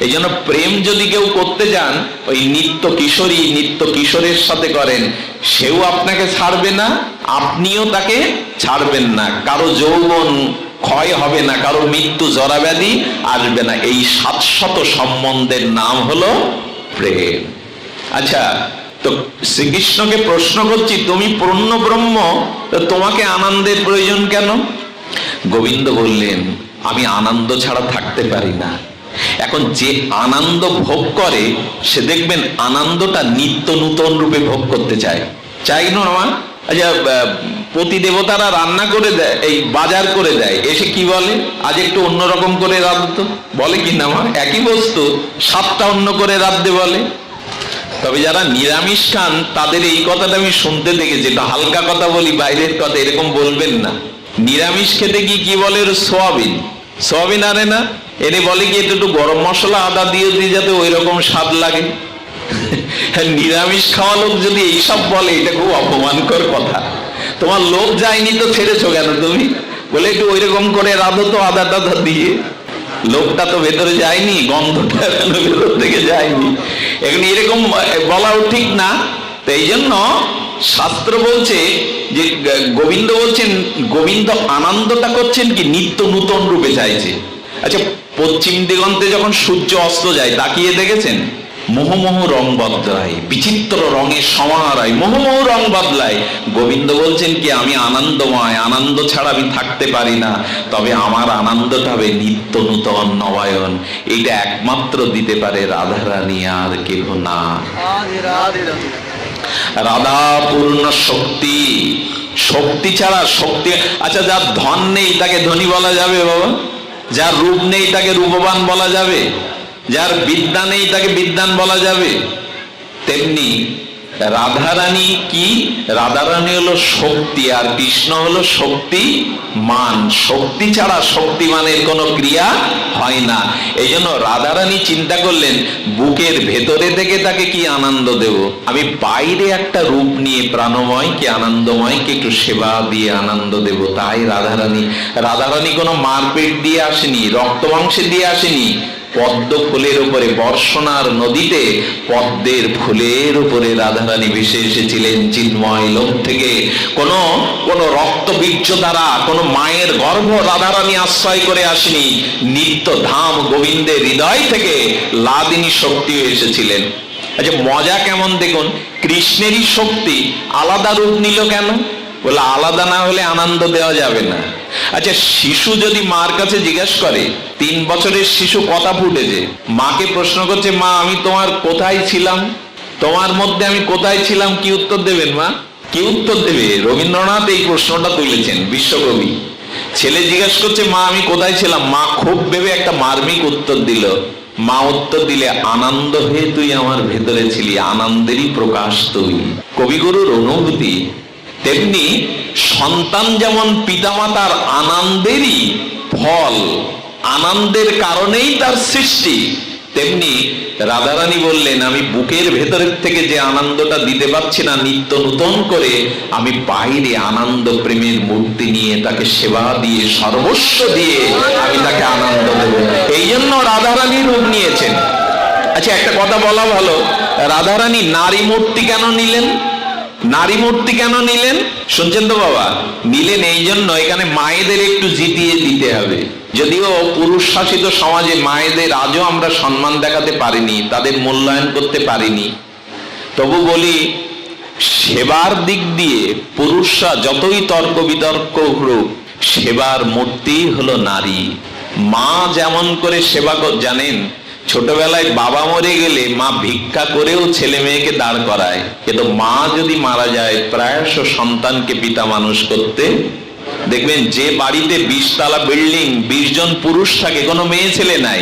এই জন্য প্রেম যদি কেউ করতে যান, ওই নিত্য কিশোরী নিত্য কিশোরের সাথে করেন, সেও আপনাকে ছাড়বে না, আপনিও তাকে ছাড়বেন না। কারো যৌবন ক্ষয় হবে না, কারো মৃত্যু জরা ব্যাধি আসবে না। এই 700 সম্বন্ধের নাম হলো প্রেম। আচ্ছা, তো শ্রীকৃষ্ণকে প্রশ্ন করছি, তুমি পূর্ণ ব্রহ্ম, তোমাকে আনন্দের প্রয়োজন কেন? গোবিন্দ বললেন, আমি আনন্দ ছাড়া থাকতে পারি না। এখন যে আনন্দ ভোগ করে, সে দেখবেন আনন্দটা নিত্য নূতন রূপে ভোগ করতে চায়। চাই না আমার? আচ্ছা, প্রতি দেবতারা রান্না করে দেয়, এই বাজার করে দেয়, এসে কি বলে, আজ একটু অন্যরকম করে রাঁধতো, বলে কি না? আমার একই বস্তু 7টা অন্য করে রাঁধতে বলে। তবে যারা নিরামিষ খান তাদের এই কথাটা আমি শুনতে দেখেছি। এটা হালকা কথা বলি, বাইরের কথা, এরকম বলবেন না। নিরামিষ খেতে কি বলে? সোয়াবিন, সোয়াবিন আনে না, এনে বলে কি একটু গরম মশলা আদা দিয়ে দিয়ে যাতে ওই রকম স্বাদ লাগে। নিরামিষ খাওয়া লোক যদি এইসব বলে, এটা খুব অপমানকর কথা। তোমার লোক যায়নি তো ছেড়েছো কেন তুমি? বলে একটু ওই রকম করে রাঁধো তো আদা টাদা দিয়ে। লোকটা তো ভেতরে যায়নি, গন্ধটা ভেতর থেকে যায়নি, এখন এরকম বলাও ঠিক না। তো এই জন্য শাস্ত্র বলছে যে, গোবিন্দ বলছেন, গোবিন্দ আনন্দটা করছেন কি নিত্য নূতন রূপে চাইছে। আচ্ছা, পশ্চিম দিগন্তে যখন সূর্য অস্ত যায়, তাকিয়ে দেখেছেন? মোহমোহ রং বদলায়, বিচিত্র রঙের সমাহার, মোহমোহ রং বদলায়। গোবিন্দ বলছেন কি, আমি আনন্দময়, আনন্দ ছাড়া আমি থাকতে পারি না। তবে আমার আনন্দটা হবে নিত্য নূতন নবায়ন। এইটা একমাত্র দিতে পারে রাধারানী, আর কেহ না। রাধা পূর্ণ শক্তি, শক্তি ছাড়া শক্তি। আচ্ছা, যার ধন নেই তাকে ধনী বলা যাবে বাবা? যার রূপ নেই তাকে রূপবান বলা যাবে? যার বিদ্যা নেই তাকে বিদ্যান বলা যাবে? তেমনি রাধারানী কি? রাধারানী হলো শক্তি, আর কৃষ্ণ হলো শক্তিমান। শক্তি ছাড়া শক্তিমানের কোনো ক্রিয়া হয় না। এই জন্য রাধারানী চিন্তা করলেন, বুকের ভেতরে থেকে তাকে কি আনন্দ দেব, আমি বাইরে একটা রূপ নিয়ে প্রাণময়কে আনন্দময়কে একটু সেবা দিয়ে আনন্দ দেব। তাই রাধারানী কোনো মারপেট দিয়ে আসেনি, রক্ত মাংসে দিয়ে আসেনি। পদ্ম ফুলের উপরে, বর্ষণার নদীতে পদ্মের ফুলের উপরে রাধারানী ভেসে এসেছিলেন চিন্ময় লোক থেকে। কোন রক্তবীর্য দ্বারা, কোন মায়ের গর্ভ রাধারানী আশ্রয় করে আসেনি। নিত্য ধাম গোবিন্দের হৃদয় থেকে লাদিনী শক্তি এসেছিলেন। আচ্ছা, মজা কেমন দেখুন, কৃষ্ণেরই শক্তি আলাদা রূপ নিল কেন? বলে আলাদা না হলে আনন্দ দেওয়া যাবে না। আচ্ছা, শিশু যদি মার কাছে জিজ্ঞেস করে, 3 বছরের শিশু কথা ফুটেছে, মাকে প্রশ্ন করছে, মা আমি তোমার কোথায় ছিলাম, তোমার মধ্যে আমি কোথায় ছিলাম, কি উত্তর দেবেন মা? কি উত্তর দেবে? রবীন্দ্রনাথ এই প্রশ্নটা তুলেছেন, বিশ্বকবি। ছেলে জিজ্ঞেস করছে, মা আমি কোথায় ছিলাম, মা খুব ভেবে একটা মার্মিক উত্তর দিল। মা উত্তর দিলে, আনন্দ হয়ে তুই আমার ভেতরে ছিলি, আনন্দেরই প্রকাশ তুই। কবিগুরুর অনুভূতি। তেমনি সন্তান যেমন পিতামাতার আনন্দেরই ফল, আনন্দের কারণেই তার সৃষ্টি, তেমনি রাধারানী বললেন, আমি বুকের ভেতরের থেকে যে আনন্দটা দিতে পারছি না নিত্য নূতন করে, আমি বাইরে আনন্দ প্রেমের মূর্তি নিয়ে তাকে সেবা দিয়ে, সর্বস্ব দিয়ে আমি তাকে আনন্দ দেব। এই জন্য রাধারানী রূপ নিয়েছেন। আচ্ছা, একটা কথা বলা ভালো, রাধারানী নারী মূর্তি কেন নিলেন? নারী মূর্তি কেন নিলেন শুনছেন তো বাবা? নিলেন এই জন্য, এখানে মায়েদের একটু জিতিয়ে দিতে হবে। যদিও পুরুষ শাসিত সমাজে মায়েদের আজও আমরা সম্মান দেখাতে পারিনি, তাদের মূল্যায়ন করতে পারিনি, তবু বলি, সেবার দিক দিয়ে পুরুষরা যতই তর্ক বিতর্ক হোক, সেবার মূর্তি হলো নারী। মা যেমন করে সেবা জানেন, ছোটবেলায় বাবা মরে গেলে মা ভিক্ষা করেও ছেলে মেয়েকে দাঁড় করায়, কিন্তু মা যদি মারা যায় প্রায়শ সন্তানকে পিতা মানুষ করতে। দেখবেন যে বাড়িতে 20 তলা বিল্ডিং, 20 জন পুরুষ থাকে, কোনো মেয়ে ছেলে নাই,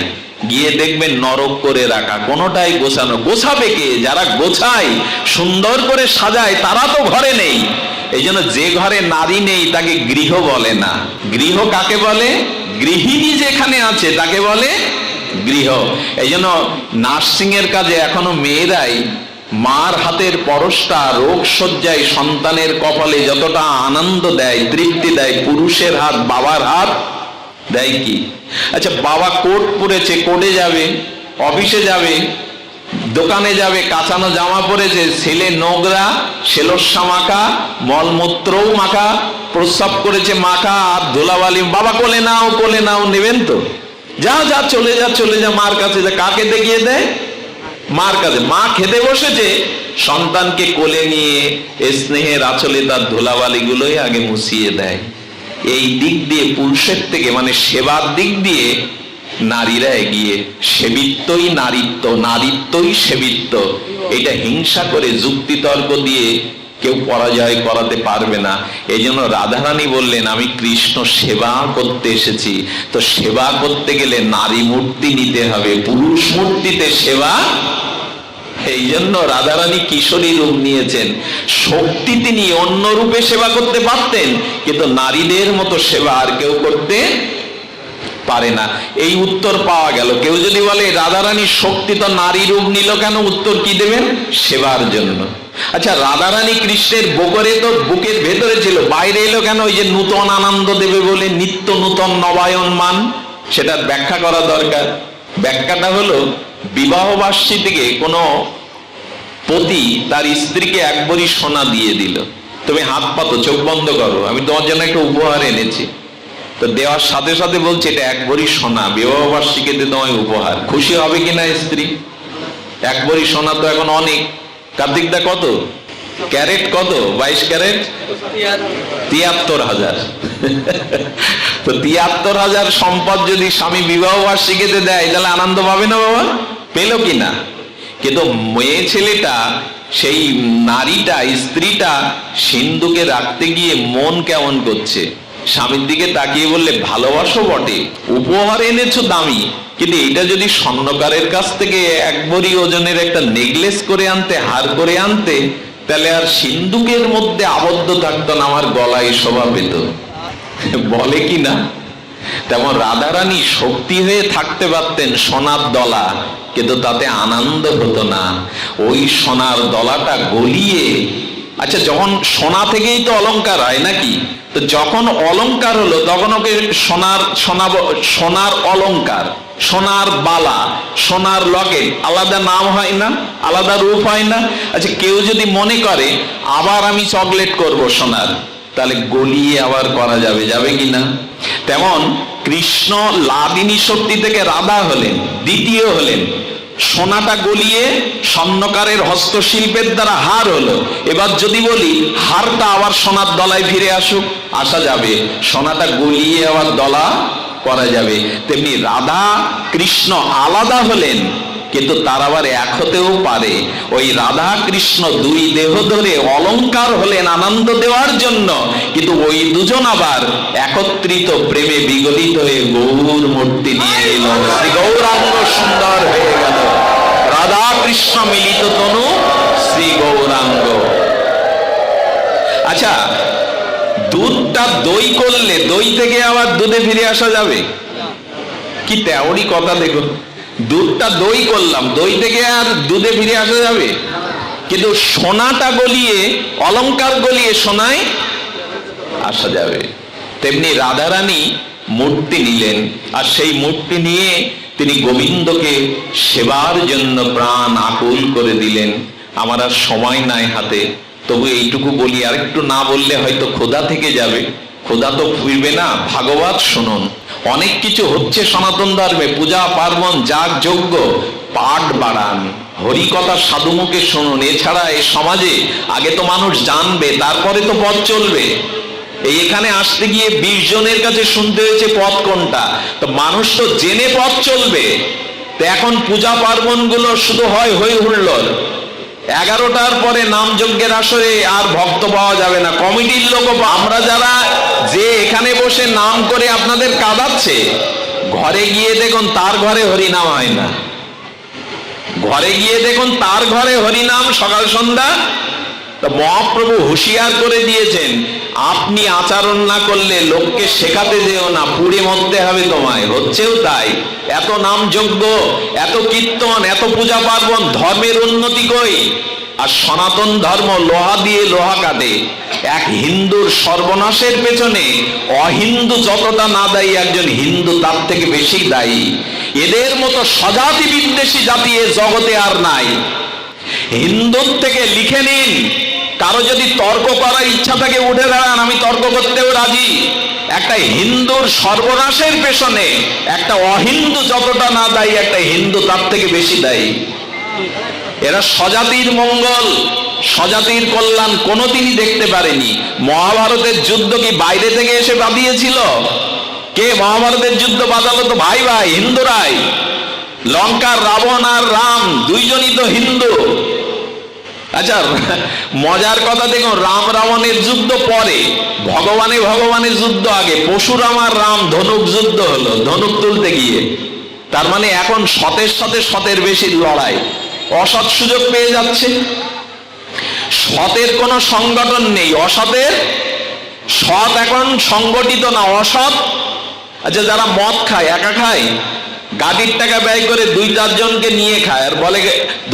গিয়ে দেখবেন নরক করে রাখা, কোনোটাই গোছানো। গোছাবে কে? যারা গোছায়, সুন্দর করে সাজায়, তারা তো ঘরে নেই। এই জন্য যে ঘরে নারী নেই তাকে গৃহ বলে না। গৃহ কাকে বলে? গৃহিণী যেখানে আছে তাকে বলে গৃহ। এই জন্য নার্সিং এর কাজে এখনো মেয়েরাই মার হাতের পরশটা রোগ শয্যায় সন্তানের কপালে যতটা আনন্দ দেয়, তৃপ্তি দেয়, পুরুষের হাত, বাবার হাত দেয় কি? আচ্ছা, বাবা কোট পরেছে, কোর্টে যাবে, অফিসে যাবে, দোকানে যাবে, কাঁচানো জামা পরেছে, ছেলে নোংরা, সেলস্যা মাখা, মলমূত্রও মাখা, প্রস্রাব করেছে মাখা, আর ধুলাবালি, বাবা কোলে নাও, নেবেন তো? যা যা চলে যা মার কাছে যা। কাকে দেখিয়ে দেয়? মার কাছে। মা খেতে বসেছে, সন্তানকে কোলে নিয়ে স্নেহের আঁচলে তার ধুলাবালি গুলোই আগে মুছিয়ে দেয়। এই দিক দিয়ে পুরুষের থেকে, মানে সেবার দিক দিয়ে নারীরা এগিয়ে। সেবিত্বই নারীত্ব, নারীত্বই সেবিত্ব। এটা হিংসা করে, যুক্তিতর্ক দিয়ে কেউ পরাজয় করাতে পারবে না। এই জন্য রাধারানী বললেন, আমি কৃষ্ণ সেবা করতে এসেছি। তো সেবা করতে গেলে নারী মূর্তি নিতে হবে, পুরুষ মূর্তিতে সেবা। এই জন্য রাধারানী কিশোরী রূপ নিয়েছেন। শক্তি তিনি অন্য রূপে সেবা করতে পারতেন, কিন্তু নারীদের মতো সেবা আর কেউ করতে পারে না। এই উত্তর পাওয়া গেল। কেউ যদি বলে রাধারানীর শক্তি তো নারী রূপ নিল কেন, উত্তর কি দেবেন? সেবার জন্য। আচ্ছা, রাধারানী কৃষ্ণের বুকের ভেতরে ছিল, বাইরে এলো কেন? ওই যে নূতন আনন্দ দেবে বলে, নিত্য নূতন নবায়নমান, সেটার ব্যাখ্যা করা দরকার। ব্যাখ্যাটা হলো, বিবাহ বার্ষিকী থেকে কোনো পতি তার স্ত্রীকে 1 ভরি সোনা দিয়ে দিল, তুমি হাত পাতো, চোখ বন্ধ করো, আমি তোমার জন্য একটা উপহার এনেছি। তো দেওয়ার সাথে সাথে বলছে, এটা 1 ভরি সোনা, বিবাহ বার্ষিকীতে তোমায় উপহার। খুশি হবে কিনা স্ত্রী? 1 ভরি সোনা তো এখন অনেক। কার্তিকদা কত ক্যারেট? কত? 22 ক্যারেট 73,000। তো 73,000 সম্পদ যদি স্বামী বিবাহ বার্ষিকীতে দেয়, তাহলে আনন্দ পাবে না বাবা? পেল কিনা? কিন্তু মেয়ে ছেলেটা, সেই নারীটা, স্ত্রীটা সিন্ধুকে রাখতে গিয়ে মন কেমন করছে, স্বামীর দিকে তাকিয়ে বললে, ভালোবাসো বটে, উপহার এনেছো দামি, কিন্তু এটা যদি স্বর্ণকারের কাছ থেকে 1 ভরি ওজনের একটা নেকলেস করে আনতে, হার করে আনতে, তাহলে আর সিন্ধুকের মধ্যে আবদ্ধ থাকতো না, আমার গলায় শোভা পেত, বলে কি না? তেমন রাধারানী শক্তি হয়ে থাকতে পারতেন সোনার দলা, কিন্তু তাতে আনন্দ হতো না। ওই সোনার দলাটা গলিয়ে, আচ্ছা যখন সোনা থেকেই তো অলংকার হয় নাকি, তো যখন অলংকার হলো তখন ওকে সোনার অলংকার, সোনার বালা, সোনার লকেট, আলাদা নাম হয় না, আলাদা রূপ হয় না? আচ্ছা কেউ যদি মনে করে আবার আমি চকলেট করব সোনার, তাহলে গলিয়ে আবার করা যাবে, যাবে কিনা? তেমন কৃষ্ণ লাদিনী শক্তি থেকে রাধা হলেন, দ্বিতীয় হলেন, সোনাটা গলিয়ে স্বর্ণকারের হস্তশিল্পের দ্বারা হার হলো। এবার যদি বলি হারটা আবার সোনার দলায় ফিরে আসুক, আসা যাবে, সোনাটা গলিয়ে আবার দলা করা যাবে। তেমনি রাধা কৃষ্ণ আলাদা হলেন, কিন্তু তার আবার এক হতেও পারে। ওই রাধা কৃষ্ণ দুই দেহ ধরে অলংকার হলেন আনন্দ দেওয়ার জন্য, কিন্তু ওই দুজন আবার একত্রিত প্রেমে বিগলিত হয়ে গৌর মূর্তি নিয়ে এলো। শ্রী গৌরাঙ্গ সুন্দর হয়ে গেল, রাধা কৃষ্ণ মিলিত তনু শ্রী গৌরাঙ্গ। আচ্ছা দুধটা দই করলে দই থেকে আবার দুধে ফিরে আসা যাবে? কি তেমনই কথা, দেখুন দুধটা দই করলাম, দই থেকে আর দুধে ফিরে আসা যাবে? কিন্তু সোনাটা গলিয়ে, অলংকার গলিয়ে সোনায় আসা যাবে। তেমনি রাধারানী মূর্তি নিলেন, আর সেই মূর্তি নিয়ে তিনি গোবিন্দকে সেবার জন্য প্রাণ আকুল করে দিলেন। আমার আর সময় নাই হাতে, তবু এইটুকু বলি, আর একটু না বললে হয়তো ক্ষুধা থেকে যাবে, ক্ষুধা তো ফিরবে না। ভাগবত শুনুন, অনেক কিছু হচ্ছে সনাতন ধর্মে, পূজা পার্বণ যাগ যজ্ঞ, পাঠ বাড়ান, হরিকথা সাধুমুখে শুনুন। এছাড়া এই সমাজে আগে তো মানুষ জানবে, তারপরে তো পথ চলবে। এখানে আসতে গিয়ে 20 জনের কাছে শুনতে হয়েছে পথ কোনটা, তো মানুষ তো জেনে পথ চলবে। তো এখন পূজা পার্বণ গুলো শুধু হয় হই হুল্লোড়, 11টার পরে নাম যজ্ঞের আসরে আর ভক্ত পাওয়া যাবে না, কমিটির লোক। আমরা যারা যে এখানে বসে নাম করে আপনাদের কাঁদাচ্ছে, ঘরে গিয়ে দেখুন তার ঘরে হরিনাম হয় না, ঘরে গিয়ে দেখুন তার ঘরে হরিনাম সকাল সন্ধ্যা। তো মহাপ্রভু হুঁশিয়ার করে দিয়েছেন, আপনি আচরণ না করলে লোককে শেখাতে যেও না, পুড়ে মরতে হবে তোমায়। হচ্ছেও তাই, এত নাম যজ্ঞ, এত কীর্তন, এত পূজা পার্বণ, ধর্মের উন্নতি কই? আর সনাতন ধর্ম লোহা দিয়ে লোহা কাটে। এক হিন্দুর সর্বনাশের পেছনে অহিন্দু যতটা না দায়ী, একজন হিন্দু তার থেকে বেশি দায়ী। এদের মতো স্বজাতি বিদ্বেষী জাতি এ জগতে আর নাই। হিন্দুর থেকে লিখে নিন, কারো যদি তর্ক করার ইচ্ছা থাকে উঠে দাঁড়ান, আমি তর্ক করতেও রাজি। একটা হিন্দুর সর্বনাশের পেছনে একটা অহিন্দু যতটা না দায়ী, একটা হিন্দু তার থেকে বেশি দায়ী। এরা স্বজাতির মঙ্গল, স্বজাতির কল্যাণ কোনোদিনই দেখতে পারেনি। মহাভারতের যুদ্ধ কি বাইরে থেকে এসে বাঁধিয়েছিল? কে মহাভারতের যুদ্ধ বাঁধালো? তো ভাই ভাই হিন্দুরাই। লঙ্কার রাবণ আর রাম দুইজনই তো হিন্দু। আচ্ছা মজার কথা দেখুন, রাম রাবণের যুদ্ধ পরে, ভগবানের যুদ্ধ আগে। পরশুরাম আর রাম ধনুক যুদ্ধ হলো, ধনুক তুলতে গিয়ে। তার মানে এখন সতের সাথে সতের বেশি লড়াই, অসৎ সুযোগ পেয়ে যাচ্ছে। সতের কোনো সংগঠন নেই, অসতের। সৎ এখন সংগঠিত না, অসৎ। আচ্ছা যারা মদ খায়, একা খায়, গাড়ির টাকা ব্যয় করে 2-4 জনকে নিয়ে খায়, আর বলে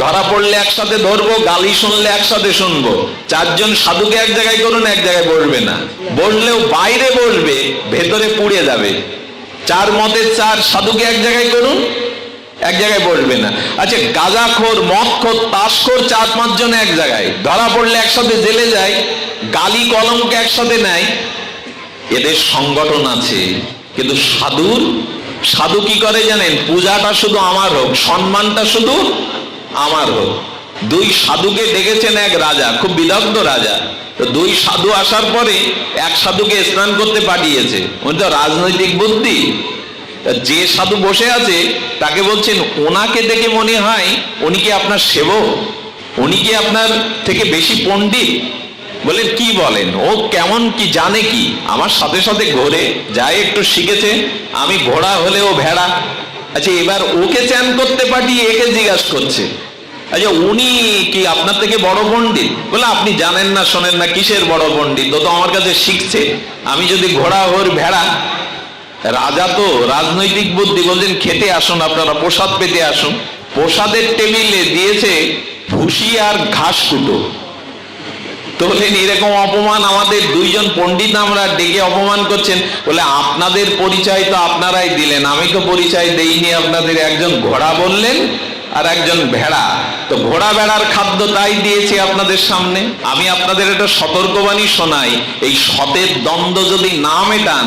ধরা পড়লে একসাথে ধরবো, গালি শুনলে একসাথে শুনবো। 4 জন সাধুকে এক জায়গায় করুন, এক জায়গায় বসবে না, বসলেও বাইরে বসবে, ভেতরে পুড়ে যাবে। 4 মতের 4 সাধুকে এক জায়গায় করুন, এক জায়গায় বসবে না। আচ্ছা গাঁজাখোর, মদখোর, তাসখোর 4-5 জন এক জায়গায়, ধরা পড়লে একসাথে জেলে যায়, গালি কলঙ্ক একসাথে নেয়। এদের সংগঠন আছে। কিন্তু সাধু কি করে জানেন? পূজাটা শুধু আমার হোক, সম্মানটা শুধু আমার হোক। 2 সাধুকে ডেকেছেন এক রাজা, খুব বিদগ্ধ রাজা। তো 2 সাধু আসার পরে এক সাধুকে স্নান করতে পাঠিয়েছে। উনি তো রাজনৈতিক বুদ্ধি। যে সাধু বসে আছে তাকে বলছেন, ওনাকে দেখে মনে হয় উনি কি আপনার সেবক, উনি কি আপনার থেকে বেশি পণ্ডিত? বলেন কি বলেন, ও কেমন কি জানে কি? আমার সাথে সাথে ঘোরে, যাই একটু শিখেছে, আমি ঘোড়া হলে ও ভেড়া। আচ্ছা এবার ওকে চ্যান করতে পাঠিয়ে একে জিজ্ঞাসা করছে, আচ্ছা, উনি কি আপনার থেকে বড় পণ্ডিত? বলে আপনি জানেন না, শোনেন না, কিসের বড় পণ্ডিত? ও তো আমার কাছে শিখছে। আমি যদি ঘোড়া ওর ভেড়া। রাজা তো রাজনৈতিক বুদ্ধি, বলছেন খেতে আসুন, আপনারা প্রসাদ পেতে আসুন। প্রসাদের টেবিলে দিয়েছে ভুসি আর ঘাস কুটো। তো বলেন এরকম অপমান আমাদের দুইজন পণ্ডিত আমরা ডেকে অপমান করছেন। বলে আপনাদের পরিচয় তো আপনারাই দিলেন, আমি তো পরিচয় দেইনি আপনাদের। একজন ঘোড়া বললেন আর একজন ভেড়া। তো ঘোড়া ভেড়ার খাদ্য তাই দিয়েছি আপনাদের সামনে। আমি আপনাদের একটা সতর্কবাণী শোনাই, এই সতের দ্বন্দ্ব যদি না মেটান,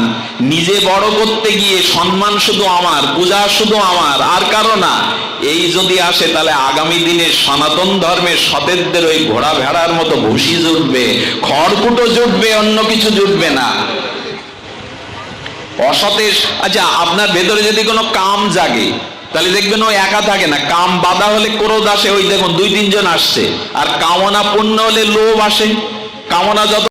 নিজে বড় করতে গিয়ে সম্মান শুধু আমার, পূজা শুধু আমার, আর কারো না, এই যদি আসে তাহলে আগামী দিনে সনাতন ধর্মের সতেরদের ওই ঘোড়া ভেড়ার মতো ভুসি জুটবে, খড়কুটো জুটবে, অন্য কিছু জুটবে না। অসতের, আচ্ছা আপনার ভেতরে যদি কোনো কাম জাগে তাহলে দেখবেন ও একা থাকে না। কাম বাধা হলে ক্রোধ আসে, ওই দেখুন 2-3 জন আসছে। আর কামনা পূর্ণ হলে লোভ আসে। কামনা যত